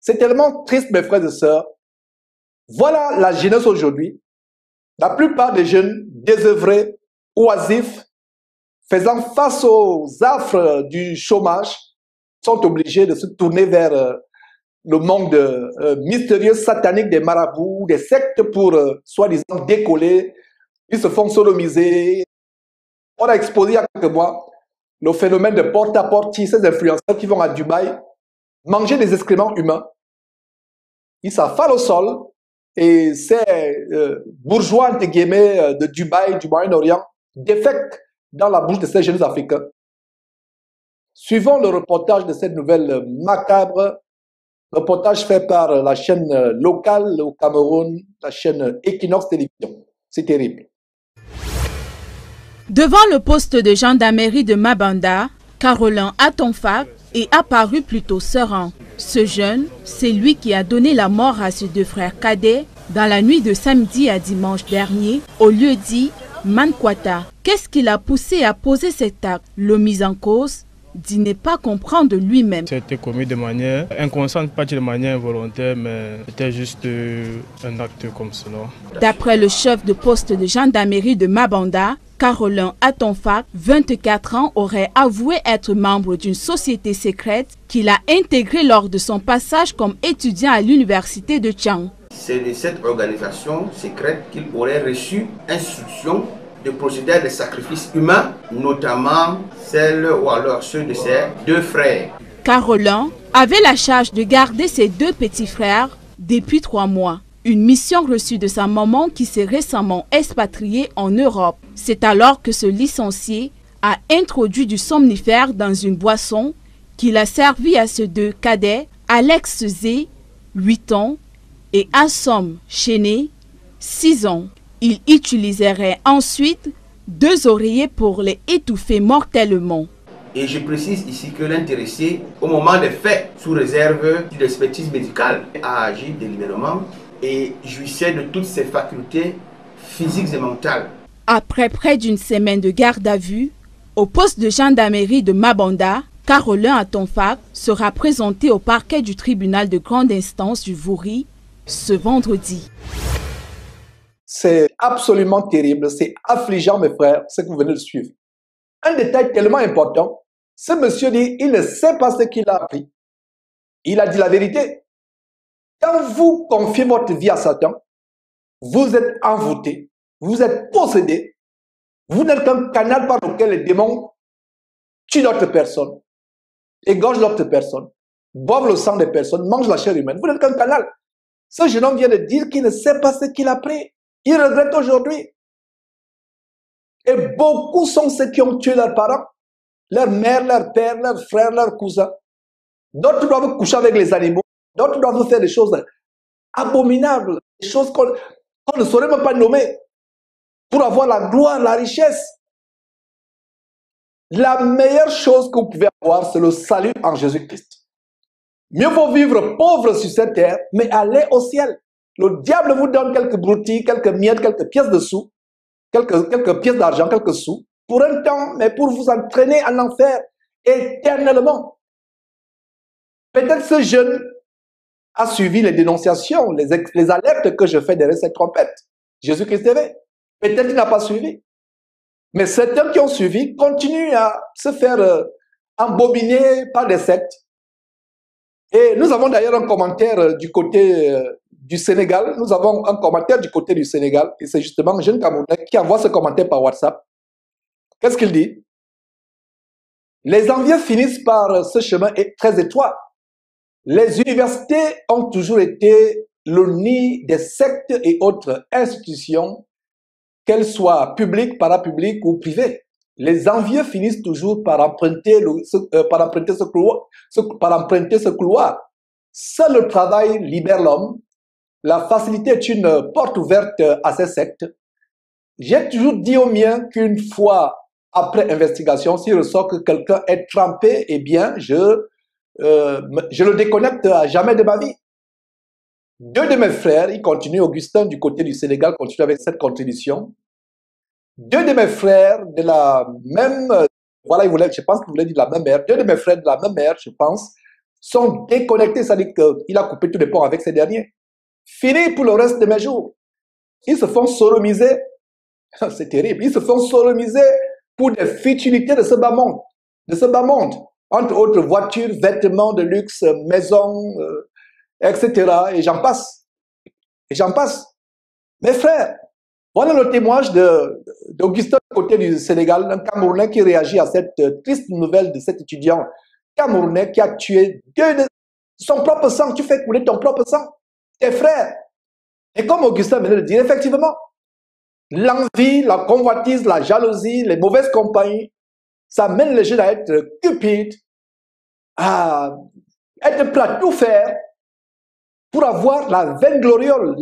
C'est tellement triste, mes frères et sœurs. Voilà la jeunesse aujourd'hui. La plupart des jeunes désœuvrés, oisifs, faisant face aux affres du chômage, sont obligés de se tourner vers le monde mystérieux, satanique des marabouts, des sectes pour soi-disant décoller. Ils se font sodomiser. On a exposé il y a quelques mois le phénomène de porte-à-porte, ces influenceurs qui vont à Dubaï manger des excréments humains. Ils s'affalent au sol et ces bourgeois, entre guillemets, de Dubaï, du Moyen-Orient, défectent dans la bouche de ces jeunes Africains. Suivons le reportage de cette nouvelle macabre, reportage fait par la chaîne locale au Cameroun, la chaîne Equinox Télévision. C'est terrible. Devant le poste de gendarmerie de Mabanda, Carolin Atonfak est apparu plutôt serein. Ce jeune, c'est lui qui a donné la mort à ses deux frères cadets dans la nuit de samedi à dimanche dernier au lieu dit Mankwata. Qu'est-ce qui l'a poussé à poser cet acte? Le mis en cause dit ne pas comprendre lui-même. C'était commis de manière inconsciente, pas de manière involontaire, mais c'était juste un acte comme cela. D'après le chef de poste de gendarmerie de Mabanda, Carolin Atonfak, 24 ans, aurait avoué être membre d'une société secrète qu'il a intégrée lors de son passage comme étudiant à l'université de Tchang. C'est de cette organisation secrète qu'il aurait reçu instruction de procéder à des sacrifices humains, notamment celles ou alors ceux de ses deux frères. Carolin avait la charge de garder ses deux petits frères depuis 3 mois. Une mission reçue de sa maman qui s'est récemment expatriée en Europe. C'est alors que ce licencié a introduit du somnifère dans une boisson qu'il a servi à ses deux cadets, Alex Zé, 8 ans, et Assom Chéné, 6 ans. Il utiliserait ensuite 2 oreillers pour les étouffer mortellement. Et je précise ici que l'intéressé, au moment des faits, sous réserve d'une expertise médicale, a agi délibérément et jouissait de toutes ses facultés physiques et mentales. Après près d'une semaine de garde à vue, au poste de gendarmerie de Mabanda, Carolin Atonfak sera présenté au parquet du tribunal de grande instance du Vouri ce vendredi. C'est absolument terrible, c'est affligeant mes frères, ce que vous venez de suivre. Un détail tellement important, ce monsieur dit, il ne sait pas ce qu'il a appris. Il a dit la vérité. Quand vous confiez votre vie à Satan, vous êtes envoûté, vous êtes possédé, vous n'êtes qu'un canal par lequel les démons tuent d'autres personnes, égorgent d'autres personnes, boivent le sang des personnes, mangent la chair humaine. Vous n'êtes qu'un canal. Ce jeune homme vient de dire qu'il ne sait pas ce qu'il a appris. Il regrette aujourd'hui. Et beaucoup sont ceux qui ont tué leurs parents, leur mère, leur père, leurs frères, leurs cousins. D'autres doivent coucher avec les animaux. D'autres doivent faire des choses abominables, des choses qu'on ne saurait même pas nommer, pour avoir la gloire, la richesse. La meilleure chose que vous pouvez avoir, c'est le salut en Jésus-Christ. Mieux vaut vivre pauvre sur cette terre, mais aller au ciel. Le diable vous donne quelques broutilles, quelques miettes, quelques pièces de sous, quelques pièces d'argent, quelques sous, pour un temps, mais pour vous entraîner en enfer éternellement. Peut-être ce jeune a suivi les dénonciations, les alertes que je fais derrière cette trompette. Jésus-Christ TV. Peut-être qu'il n'a pas suivi. Mais certains qui ont suivi continuent à se faire embobiner par des sectes. Et nous avons d'ailleurs un commentaire du côté du Sénégal. Nous avons un commentaire du côté du Sénégal. Et c'est justement un jeune Camerounais qui envoie ce commentaire par WhatsApp. Qu'est-ce qu'il dit? Les envieux finissent par ce chemin très étroit. Les universités ont toujours été le nid des sectes et autres institutions, qu'elles soient publiques, parapubliques ou privées. Les envieux finissent toujours par emprunter ce couloir. Seul le travail libère l'homme. La facilité est une porte ouverte à ces sectes. J'ai toujours dit aux miens qu'une fois après investigation, s'il ressort que quelqu'un est trempé, eh bien, je le déconnecte à jamais de ma vie. 2 de mes frères, ils continuent, Augustin du côté du Sénégal continue avec cette contribution. 2 de mes frères de la même, voilà, je pense qu'il voulait dire de la même mère, 2 de mes frères de la même mère, je pense, sont déconnectés, c'est-à-dire qu'il a coupé tous les ponts avec ces derniers. Fini pour le reste de mes jours. Ils se font sodomiser, c'est terrible, ils se font sodomiser pour des futilités de ce bas monde, entre autres voitures, vêtements de luxe, maisons, etc. Et j'en passe. Et j'en passe. Mes frères, voilà le témoignage d'Augustin côté du Sénégal, un Camerounais qui réagit à cette triste nouvelle de cet étudiant Camerounais qui a tué 2 de son propre sang. Tu fais couler ton propre sang, tes frères. Et comme Augustin venait de dire, effectivement, l'envie, la convoitise, la jalousie, les mauvaises compagnies, ça mène les jeunes à être cupides, à être prêts à tout faire pour avoir la vaine gloriole,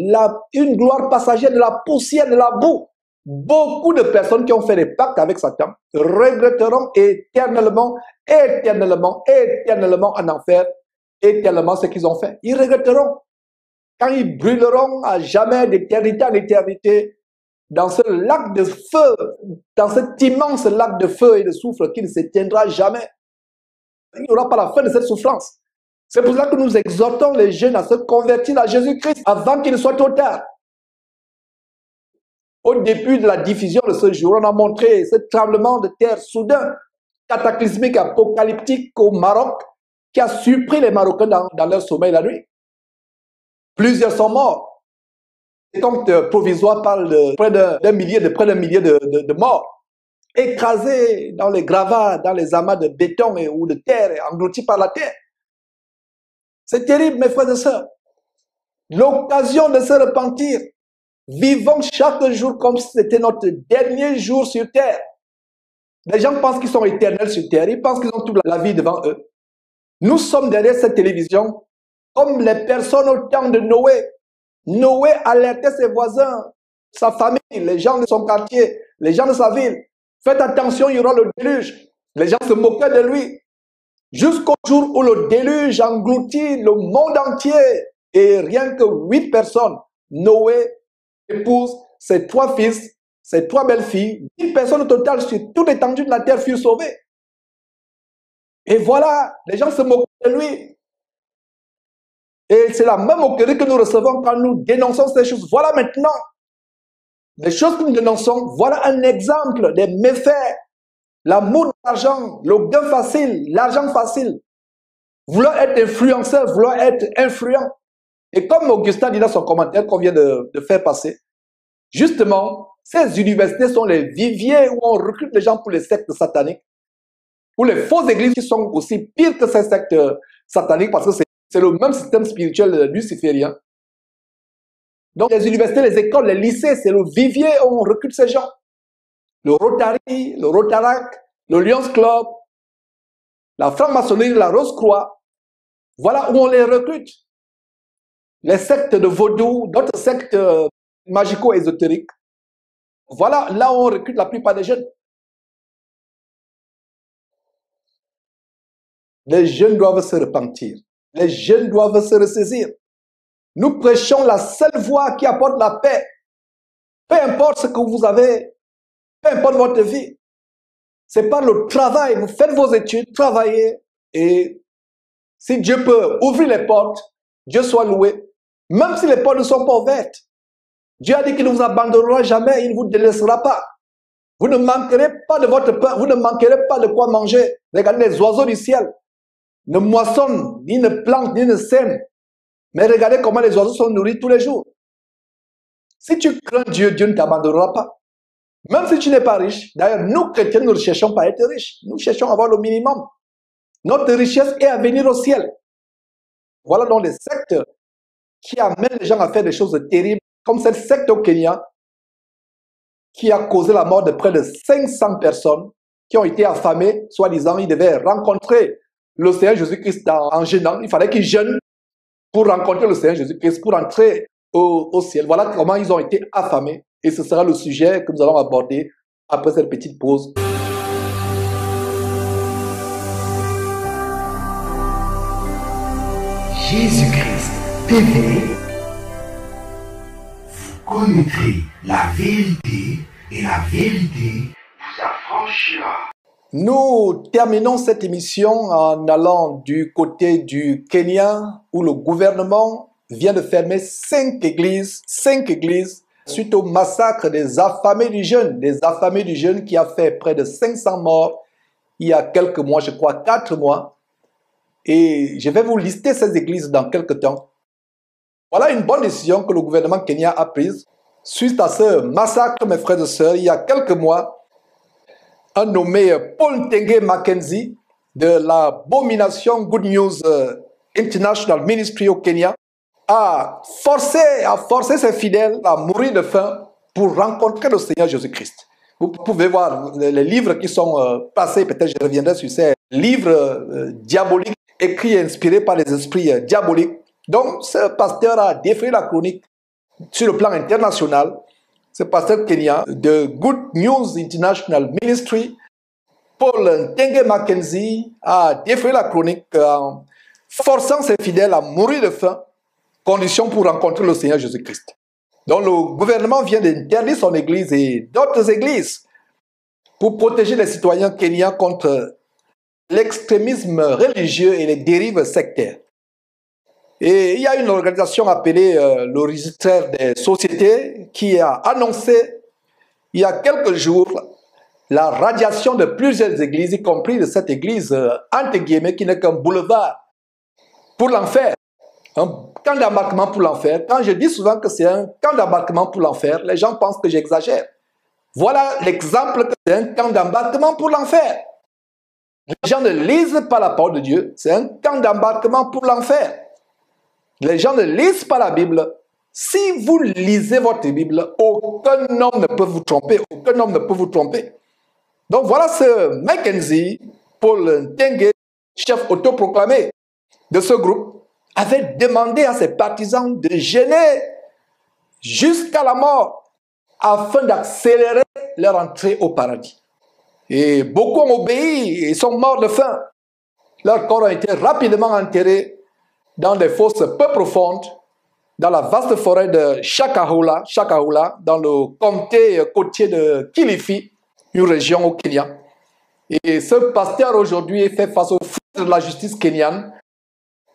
une gloire passagère de la poussière, de la boue. Beaucoup de personnes qui ont fait des pactes avec Satan regretteront éternellement, éternellement, éternellement en enfer, éternellement ce qu'ils ont fait. Ils regretteront quand ils brûleront à jamais d'éternité en éternité dans ce lac de feu, dans cet immense lac de feu et de soufre qui ne s'éteindra jamais. Il n'y aura pas la fin de cette souffrance. C'est pour cela que nous exhortons les jeunes à se convertir à Jésus-Christ avant qu'il ne soit trop tard. Au début de la diffusion de ce jour, on a montré ce tremblement de terre soudain, cataclysmique, apocalyptique au Maroc, qui a surpris les Marocains dans leur sommeil la nuit. Plusieurs sont morts. Les comptes provisoires parlent de près d'un millier de morts, écrasés dans les gravats, dans les amas de béton ou de terre, engloutis par la terre. C'est terrible, mes frères et sœurs. L'occasion de se repentir. Vivons chaque jour comme si c'était notre dernier jour sur terre. Les gens pensent qu'ils sont éternels sur terre. Ils pensent qu'ils ont toute la vie devant eux. Nous sommes derrière cette télévision comme les personnes au temps de Noé. Noé alertait ses voisins, sa famille, les gens de son quartier, les gens de sa ville. Faites attention, il y aura le déluge. Les gens se moquaient de lui. Jusqu'au jour où le déluge engloutit le monde entier. Et rien que 8 personnes, Noé épouse, ses 3 fils, ses 3 belles-filles, 10 personnes au total sur toute l'étendue de la terre furent sauvées. Et voilà, les gens se moquent de lui. Et c'est la même moquerie que nous recevons quand nous dénonçons ces choses. Voilà maintenant, les choses que nous dénonçons, voilà un exemple des méfaits. L'amour de l'argent, le gain facile, l'argent facile. Vouloir être influenceur, vouloir être influent. Et comme Augustin dit dans son commentaire qu'on vient de faire passer, justement, ces universités sont les viviers où on recrute les gens pour les sectes sataniques, pour les fausses églises qui sont aussi pires que ces sectes sataniques parce que c'est le même système spirituel luciférien. Donc les universités, les écoles, les lycées, c'est le vivier où on recrute ces gens. Le Rotary, le Rotarac, le Lions Club, la franc-maçonnerie, la Rose-Croix, voilà où on les recrute. Les sectes de vaudou, d'autres sectes magico-ésotériques. Voilà là où on recrute la plupart des jeunes. Les jeunes doivent se repentir. Les jeunes doivent se ressaisir. Nous prêchons la seule voie qui apporte la paix. Peu importe ce que vous avez, peu importe votre vie. C'est par le travail. Vous faites vos études, travaillez. Et si Dieu peut ouvrir les portes, Dieu soit loué. Même si les portes ne sont pas ouvertes. Dieu a dit qu'il ne vous abandonnera jamais, il ne vous délaissera pas. Vous ne manquerez pas de votre pain, vous ne manquerez pas de quoi manger. Regardez les oiseaux du ciel. Ne moissonnent, ni ne plantent, ni ne sèment. Mais regardez comment les oiseaux sont nourris tous les jours. Si tu crains Dieu, Dieu ne t'abandonnera pas. Même si tu n'es pas riche. D'ailleurs, nous chrétiens, nous ne cherchons pas à être riches. Nous cherchons à avoir le minimum. Notre richesse est à venir au ciel. Voilà donc les sectes qui amènent les gens à faire des choses terribles, comme cette secte au Kenya, qui a causé la mort de près de 500 personnes qui ont été affamées, soi-disant, ils devaient rencontrer le Seigneur Jésus-Christ en jeûnant. Il fallait qu'ils jeûnent pour rencontrer le Seigneur Jésus-Christ, pour entrer au ciel. Voilà comment ils ont été affamés. Et ce sera le sujet que nous allons aborder après cette petite pause. Jésus-Christ TV, vous connaîtrez la vérité et la vérité vous affranchira. Nous terminons cette émission en allant du côté du Kenya où le gouvernement vient de fermer 5 églises suite au massacre des affamés du jeûne qui a fait près de 500 morts il y a quelques mois, je crois 4 mois. Et je vais vous lister ces églises dans quelques temps. Voilà une bonne décision que le gouvernement kenyan a prise suite à ce massacre, mes frères et sœurs, il y a quelques mois. Un nommé Paul Ntenge Mackenzie de l'abomination Good News International Ministry au Kenya a forcé ses fidèles à mourir de faim pour rencontrer le Seigneur Jésus-Christ. Vous pouvez voir les livres qui sont passés, peut-être je reviendrai sur ces livres diaboliques, écrits et inspirés par les esprits diaboliques. Donc, ce pasteur a défrayé la chronique sur le plan international. Ce pasteur kenyan de Good News International Ministry, Paul Ntenge Mackenzie, a défrayé la chronique en forçant ses fidèles à mourir de faim, condition pour rencontrer le Seigneur Jésus-Christ. Donc le gouvernement vient d'interdire son église et d'autres églises pour protéger les citoyens kenyans contre l'extrémisme religieux et les dérives sectaires. Et il y a une organisation appelée le registre des sociétés qui a annoncé il y a quelques jours la radiation de plusieurs églises, y compris de cette église entre guillemets qui n'est qu'un boulevard pour l'enfer. Un camp d'embarquement pour l'enfer. Quand je dis souvent que c'est un camp d'embarquement pour l'enfer, les gens pensent que j'exagère. Voilà l'exemple que c'est un camp d'embarquement pour l'enfer. Les gens ne lisent pas la parole de Dieu, c'est un camp d'embarquement pour l'enfer. Les gens ne lisent pas la Bible. Si vous lisez votre Bible, aucun homme ne peut vous tromper, aucun homme ne peut vous tromper. Donc voilà ce Mackenzie, Paul Ntenge, chef autoproclamé de ce groupe, avait demandé à ses partisans de jeûner jusqu'à la mort afin d'accélérer leur entrée au paradis. Et beaucoup ont obéi et sont morts de faim. Leurs corps ont été rapidement enterrés dans des fosses peu profondes, dans la vaste forêt de Shakahola, dans le comté côtier de Kilifi, une région au Kenya. Et ce pasteur aujourd'hui fait face au fou de la justice kenyane.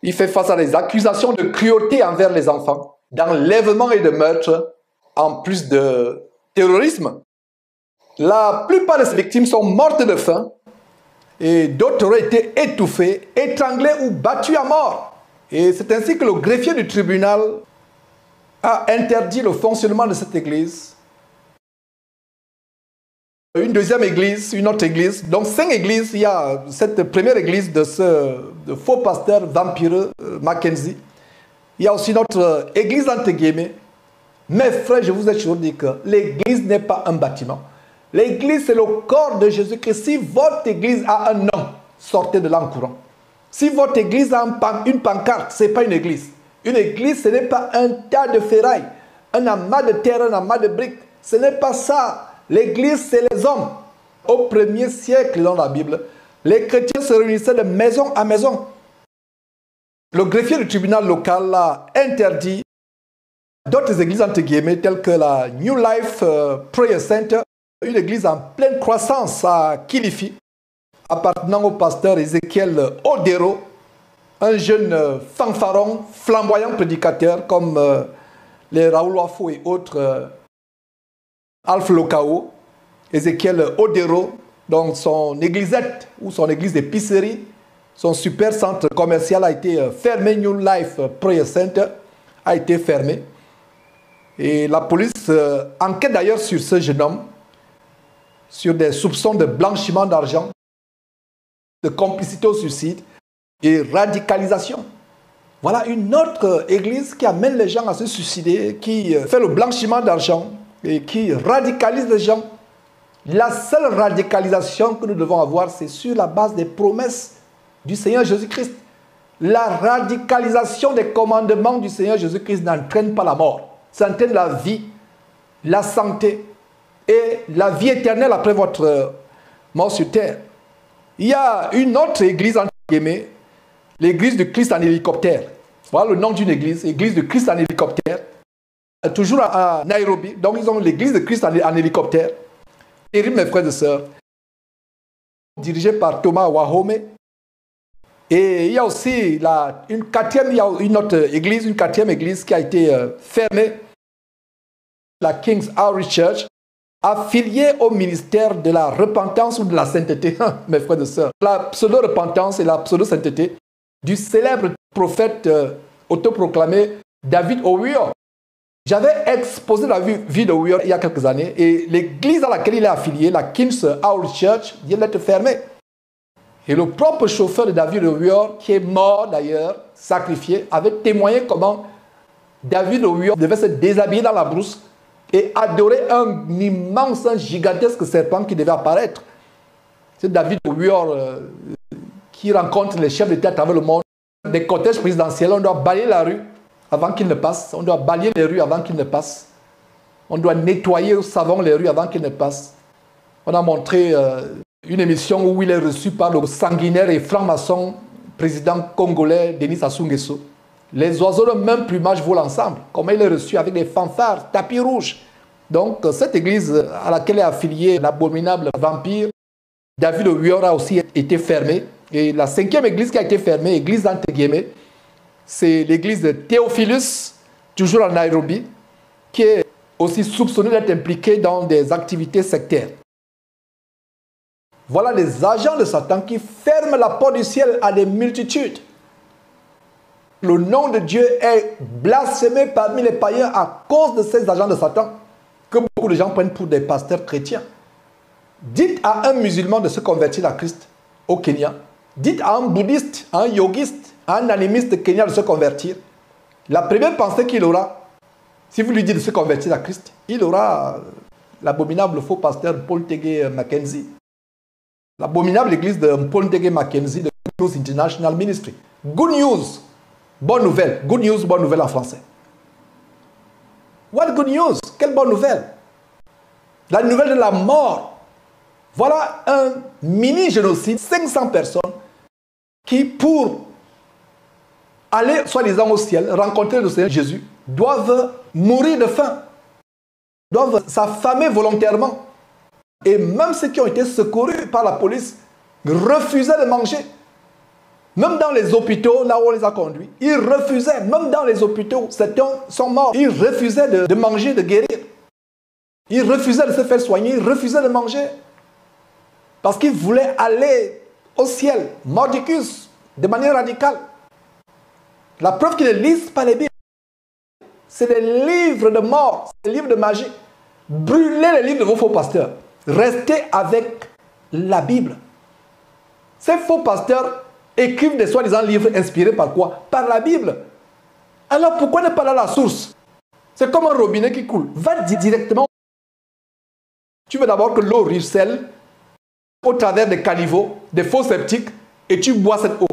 Il fait face à des accusations de cruauté envers les enfants, d'enlèvement et de meurtre, en plus de terrorisme. La plupart de ces victimes sont mortes de faim et d'autres auraient été étouffées, étranglées ou battues à mort. Et c'est ainsi que le greffier du tribunal a interdit le fonctionnement de cette église. Une deuxième église, une autre église. Donc 5 églises, il y a cette première église de ce faux pasteur vampireux Mackenzie. Il y a aussi notre église entre guillemets. Mais frères, je vous ai toujours dit que l'église n'est pas un bâtiment. L'église, c'est le corps de Jésus-Christ. Si votre église a un nom, sortez de là en courant. Si votre église a une pancarte, ce n'est pas une église. Une église, ce n'est pas un tas de ferraille, un amas de terre, un amas de briques. Ce n'est pas ça. L'église, c'est les hommes. Au 1er siècle, dans la Bible, les chrétiens se réunissaient de maison à maison. Le greffier du tribunal local a interdit d'autres églises, entre guillemets, telles que la New Life Prayer Center, une église en pleine croissance à Kilifi, appartenant au pasteur Ézéchiel Odero, un jeune fanfaron, flamboyant prédicateur comme les Raoul Wafo et autres, Alpha Lokao, Ézéchiel Odero, donc son églisette ou son église d'épicerie, son super centre commercial a été fermé, New Life Prayer Center a été fermé. Et la police enquête d'ailleurs sur ce jeune homme, sur des soupçons de blanchiment d'argent, de complicité au suicide et radicalisation. Voilà une autre église qui amène les gens à se suicider, qui fait le blanchiment d'argent et qui radicalise les gens. La seule radicalisation que nous devons avoir, c'est sur la base des promesses du Seigneur Jésus-Christ. La radicalisation des commandements du Seigneur Jésus-Christ n'entraîne pas la mort. Ça entraîne la vie, la santé et la vie éternelle après votre mort sur terre. Il y a une autre église, entre guillemets, l'église du Christ en hélicoptère. Voilà le nom d'une église, l'église du Christ en hélicoptère. Toujours à Nairobi. Donc ils ont l'église de Christ en hélicoptère. Terrible, mes frères et sœurs. Dirigée par Thomas Wahome. Et il y a aussi une autre église, une quatrième église qui a été fermée. La King's Outreach Church, affiliée au ministère de la repentance ou de la sainteté, mes frères et sœurs. La pseudo-repentance et la pseudo-sainteté du célèbre prophète autoproclamé David Oyelowo. J'avais exposé la vie de Oyelowo il y a quelques années et l'église à laquelle il est affilié, la King's Outreach Church, vient d'être fermée. Et le propre chauffeur de David Oyelowo, qui est mort d'ailleurs, sacrifié, avait témoigné comment David Oyelowo devait se déshabiller dans la brousse et adorer un immense, un gigantesque serpent qui devait apparaître. C'est David Weir qui rencontre les chefs d'État à travers le monde. Des cortèges présidentiels, on doit balayer la rue avant qu'ils ne passent. On doit balayer les rues avant qu'ils ne passent. On doit nettoyer au savon les rues avant qu'ils ne passent. On a montré une émission où il est reçu par le sanguinaire et franc-maçon président congolais Denis Sassou Nguesso. Les oiseaux de même plumage volent ensemble. Comment il est reçu avec des fanfares, tapis rouges. Donc cette église à laquelle est affilié l'abominable vampire, David Weir a aussi été fermée. Et la 5e église qui a été fermée, église entre guillemets, c'est l'église de Théophilus, toujours à Nairobi, qui est aussi soupçonnée d'être impliquée dans des activités sectaires. Voilà les agents de Satan qui ferment la porte du ciel à des multitudes. Le nom de Dieu est blasphémé parmi les païens à cause de ces agents de Satan que beaucoup de gens prennent pour des pasteurs chrétiens. Dites à un musulman de se convertir à Christ au Kenya. Dites à un bouddhiste, à un yogiste, à un animiste kenyan de se convertir. La première pensée qu'il aura, si vous lui dites de se convertir à Christ, il aura l'abominable faux pasteur Paul Tege Mackenzie. L'abominable église de Paul Tege Mackenzie de Good News International Ministry. Good news, bonne nouvelle. Good news, bonne nouvelle en français. What good news? Quelle bonne nouvelle? La nouvelle de la mort. Voilà un mini-génocide, 500 personnes qui, pour aller, soi-disant, au ciel, rencontrer le Seigneur Jésus, doivent mourir de faim, doivent s'affamer volontairement. Et même ceux qui ont été secourus par la police refusaient de manger. Même dans les hôpitaux, là où on les a conduits, ils refusaient, même dans les hôpitaux, certains sont morts, ils refusaient de manger, de guérir. Ils refusaient de se faire soigner, ils refusaient de manger. Parce qu'ils voulaient aller au ciel, mordicus, de manière radicale. La preuve qu'ils ne lisent pas les Bibles. C'est des livres de mort, c'est des livres de magie. Brûlez les livres de vos faux pasteurs. Restez avec la Bible. Ces faux pasteurs écrivent des soi-disant livres inspirés par quoi? Par la Bible. Alors pourquoi ne pas aller à la source? C'est comme un robinet qui coule. Va directement. Tu veux d'abord que l'eau ruisselle au travers des caniveaux, des faux septiques, et tu bois cette eau.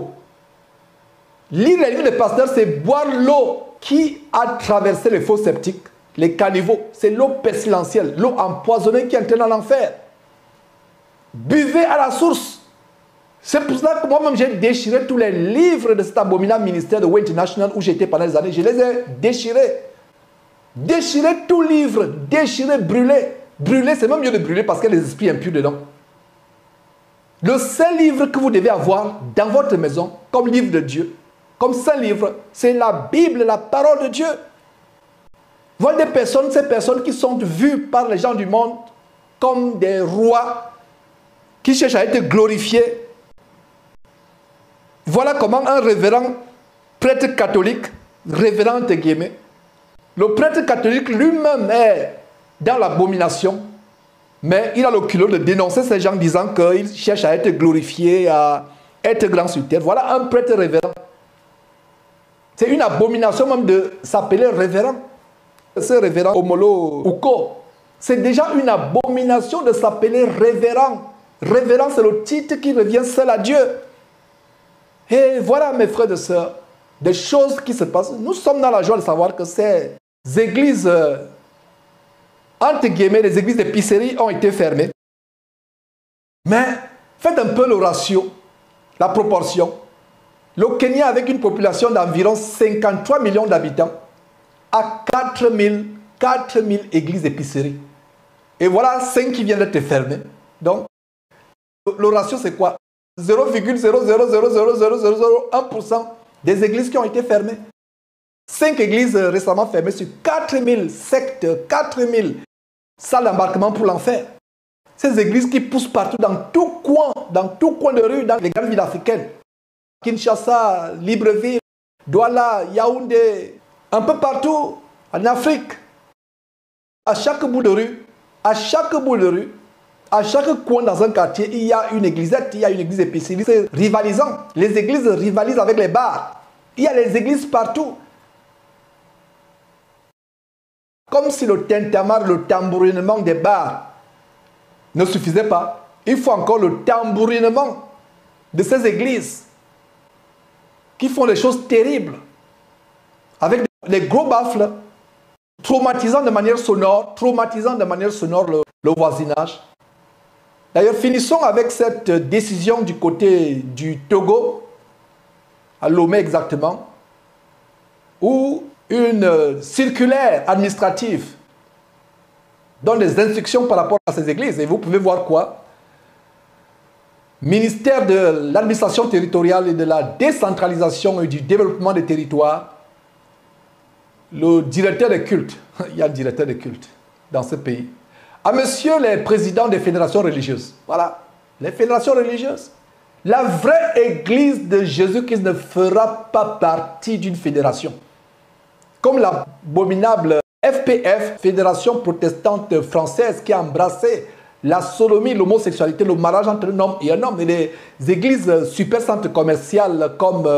Lire les livres des pasteurs, c'est boire l'eau qui a traversé les faux septiques, les caniveaux. C'est l'eau pestilentielle, l'eau empoisonnée qui entraîne dans l'enfer. Buvez à la source. C'est pour cela que moi-même j'ai déchiré tous les livres de cet abominable ministère de Way International où j'étais pendant des années. Je les ai déchirés. Déchiré tout livre, déchiré, brûlé. Brûler, c'est même mieux de brûler parce qu'il y a des esprits impurs dedans. Le seul livre que vous devez avoir dans votre maison, comme livre de Dieu, comme saint livre, c'est la Bible, la parole de Dieu. Voilà des personnes, ces personnes qui sont vues par les gens du monde comme des rois qui cherchent à être glorifiés. Voilà comment un révérend prêtre catholique, révérend entre guillemets, le prêtre catholique lui-même est dans l'abomination. Mais il a le culot de dénoncer ces gens disant qu'ils cherchent à être glorifiés, à être grands sur terre. Voilà un prêtre révérend. C'est une abomination même de s'appeler révérend. Ce révérend Omolo Uko, c'est déjà une abomination de s'appeler révérend. Révérend, c'est le titre qui revient seul à Dieu. Et voilà, mes frères et sœurs, des choses qui se passent. Nous sommes dans la joie de savoir que ces églises... entre guillemets, les églises d'épicerie ont été fermées. Mais faites un peu le ratio, la proportion. Le Kenya, avec une population d'environ 53 millions d'habitants, a 4000 églises d'épicerie. Et voilà 5 qui viennent d'être fermées. Donc, le ratio, c'est quoi? 0,0000001% des églises qui ont été fermées. 5 églises récemment fermées sur 4000 sectes, 4000 salles d'embarquement pour l'enfer. Ces églises qui poussent partout, dans tout coin de rue, dans les grandes villes africaines. Kinshasa, Libreville, Douala, Yaoundé, un peu partout en Afrique. À chaque bout de rue, à chaque coin dans un quartier, il y a une église épicerie. C'est rivalisant. Les églises rivalisent avec les bars. Il y a les églises partout. Comme si le tintamarre, le tambourinement des bars ne suffisait pas. Il faut encore le tambourinement de ces églises qui font des choses terribles, avec des gros baffles, traumatisant de manière sonore le voisinage. D'ailleurs, finissons avec cette décision du côté du Togo, à Lomé exactement, où une circulaire administrative donne des instructions par rapport à ces églises. Et vous pouvez voir quoi? Ministère de l'administration territoriale et de la décentralisation et du développement des territoires, le directeur des cultes, il y a un directeur des cultes dans ce pays, à monsieur les présidents des fédérations religieuses. Voilà, les fédérations religieuses. La vraie église de Jésus-Christ ne fera pas partie d'une fédération. Comme l'abominable FPF, Fédération protestante française, qui a embrassé la sodomie, l'homosexualité, le mariage entre un homme et un homme. Et les églises super centres commerciales comme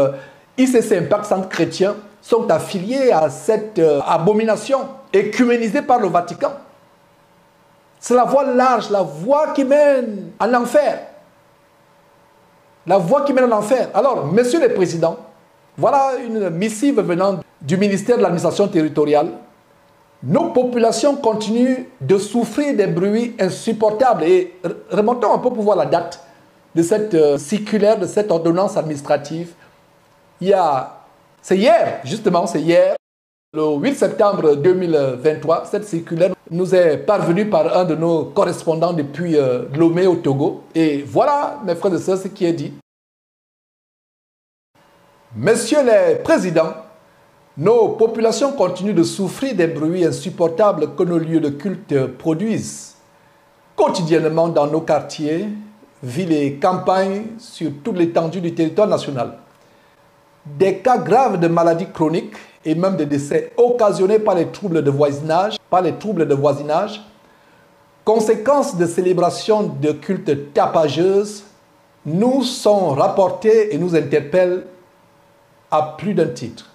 ICC Impact Centre Chrétien sont affiliées à cette abomination écuménisée par le Vatican. C'est la voie large, la voie qui mène en enfer. La voie qui mène en enfer. Alors, messieurs les présidents, voilà une missive venant du ministère de l'administration territoriale. Nos populations continuent de souffrir des bruits insupportables. Et remontons un peu pour voir la date de cette circulaire, de cette ordonnance administrative. C'est hier, justement, c'est hier, le 8 septembre 2023, cette circulaire nous est parvenue par un de nos correspondants depuis Lomé au Togo. Et voilà, mes frères et sœurs, ce qui est dit. Messieurs les présidents, nos populations continuent de souffrir des bruits insupportables que nos lieux de culte produisent quotidiennement dans nos quartiers, villes et campagnes sur toute l'étendue du territoire national. Des cas graves de maladies chroniques et même de décès occasionnés par les troubles de voisinage, conséquences de célébrations de cultes tapageuses, nous sont rapportés et nous interpellent à plus d'un titre.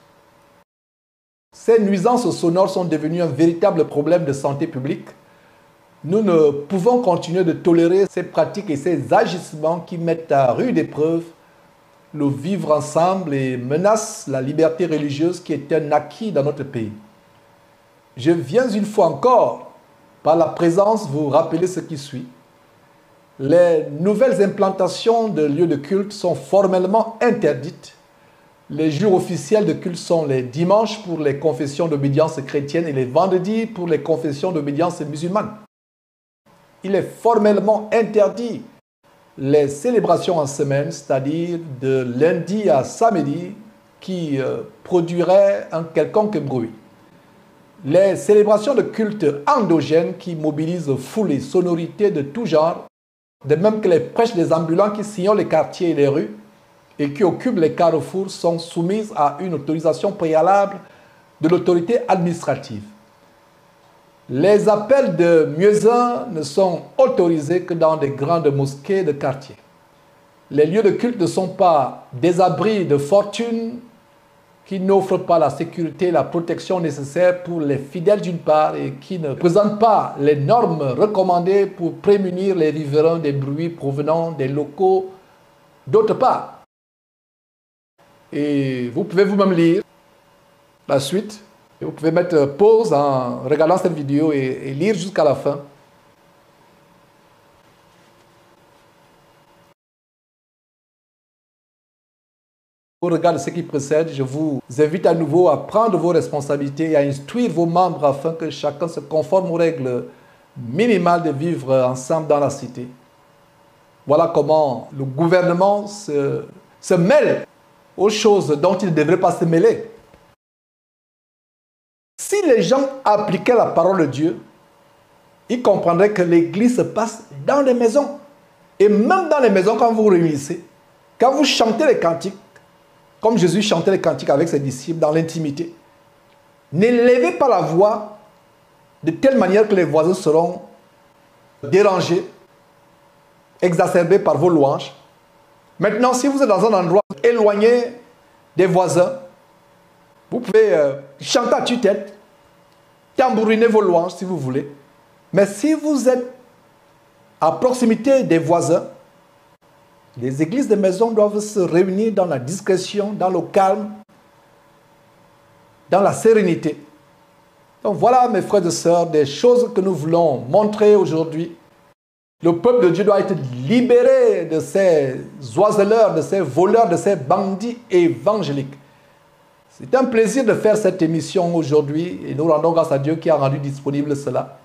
Ces nuisances sonores sont devenues un véritable problème de santé publique. Nous ne pouvons continuer de tolérer ces pratiques et ces agissements qui mettent à rude épreuve le vivre ensemble et menacent la liberté religieuse qui est un acquis dans notre pays. Je viens une fois encore, par la présence, vous rappeler ce qui suit. Les nouvelles implantations de lieux de culte sont formellement interdites. Les jours officiels de culte sont les dimanches pour les confessions d'obédience chrétienne et les vendredis pour les confessions d'obédience musulmane. Il est formellement interdit les célébrations en semaine, c'est-à-dire de lundi à samedi, qui produiraient un quelconque bruit. Les célébrations de culte endogènes qui mobilisent foule et sonorités de tout genre, de même que les prêches des ambulants qui sillonnent les quartiers et les rues, et qui occupent les carrefours sont soumises à une autorisation préalable de l'autorité administrative. Les appels de muezzins ne sont autorisés que dans des grandes mosquées de quartier. Les lieux de culte ne sont pas des abris de fortune qui n'offrent pas la sécurité et la protection nécessaires pour les fidèles d'une part et qui ne présentent pas les normes recommandées pour prémunir les riverains des bruits provenant des locaux d'autre part. Et vous pouvez vous-même lire la suite. Et vous pouvez mettre pause en regardant cette vidéo et lire jusqu'à la fin. Au regard de ce qui précède, je vous invite à nouveau à prendre vos responsabilités et à instruire vos membres afin que chacun se conforme aux règles minimales de vivre ensemble dans la cité. Voilà comment le gouvernement se mêle aux choses dont il ne devrait pas se mêler. Si les gens appliquaient la parole de Dieu, ils comprendraient que l'église se passe dans les maisons. Et même dans les maisons, quand vous vous réunissez, quand vous chantez les cantiques, comme Jésus chantait les cantiques avec ses disciples dans l'intimité, n'élevez pas la voix de telle manière que les voisins seront dérangés, exacerbés par vos louanges. Maintenant, si vous êtes dans un endroit éloigné des voisins, vous pouvez chanter à tue-tête, tambouriner vos louanges si vous voulez. Mais si vous êtes à proximité des voisins, les églises de maison doivent se réunir dans la discrétion, dans le calme, dans la sérénité. Donc voilà, mes frères et sœurs, des choses que nous voulons montrer aujourd'hui. Le peuple de Dieu doit être libéré de ces oiseleurs, de ces voleurs, de ces bandits évangéliques. C'est un plaisir de faire cette émission aujourd'hui et nous rendons grâce à Dieu qui a rendu disponible cela.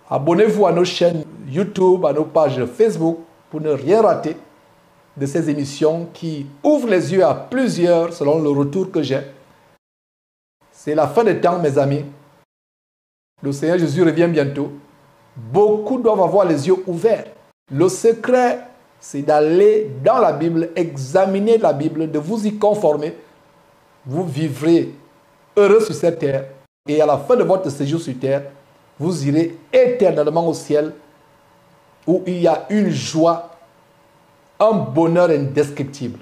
Abonnez-vous à nos chaînes YouTube, à nos pages Facebook pour ne rien rater de ces émissions qui ouvrent les yeux à plusieurs selon le retour que j'ai. C'est la fin des temps, mes amis. Le Seigneur Jésus revient bientôt. Beaucoup doivent avoir les yeux ouverts. Le secret, c'est d'aller dans la Bible, examiner la Bible, de vous y conformer. Vous vivrez heureux sur cette terre. Et à la fin de votre séjour sur terre, vous irez éternellement au ciel où il y a une joie, un bonheur indescriptible.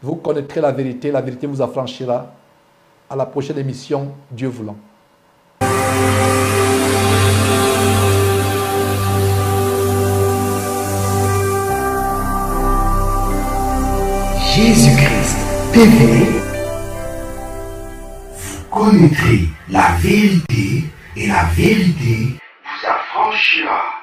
Vous connaîtrez la vérité vous affranchira. À la prochaine émission, Dieu voulant. Jésus-Christ TV, vous connaîtrez la vérité et la vérité vous affranchira.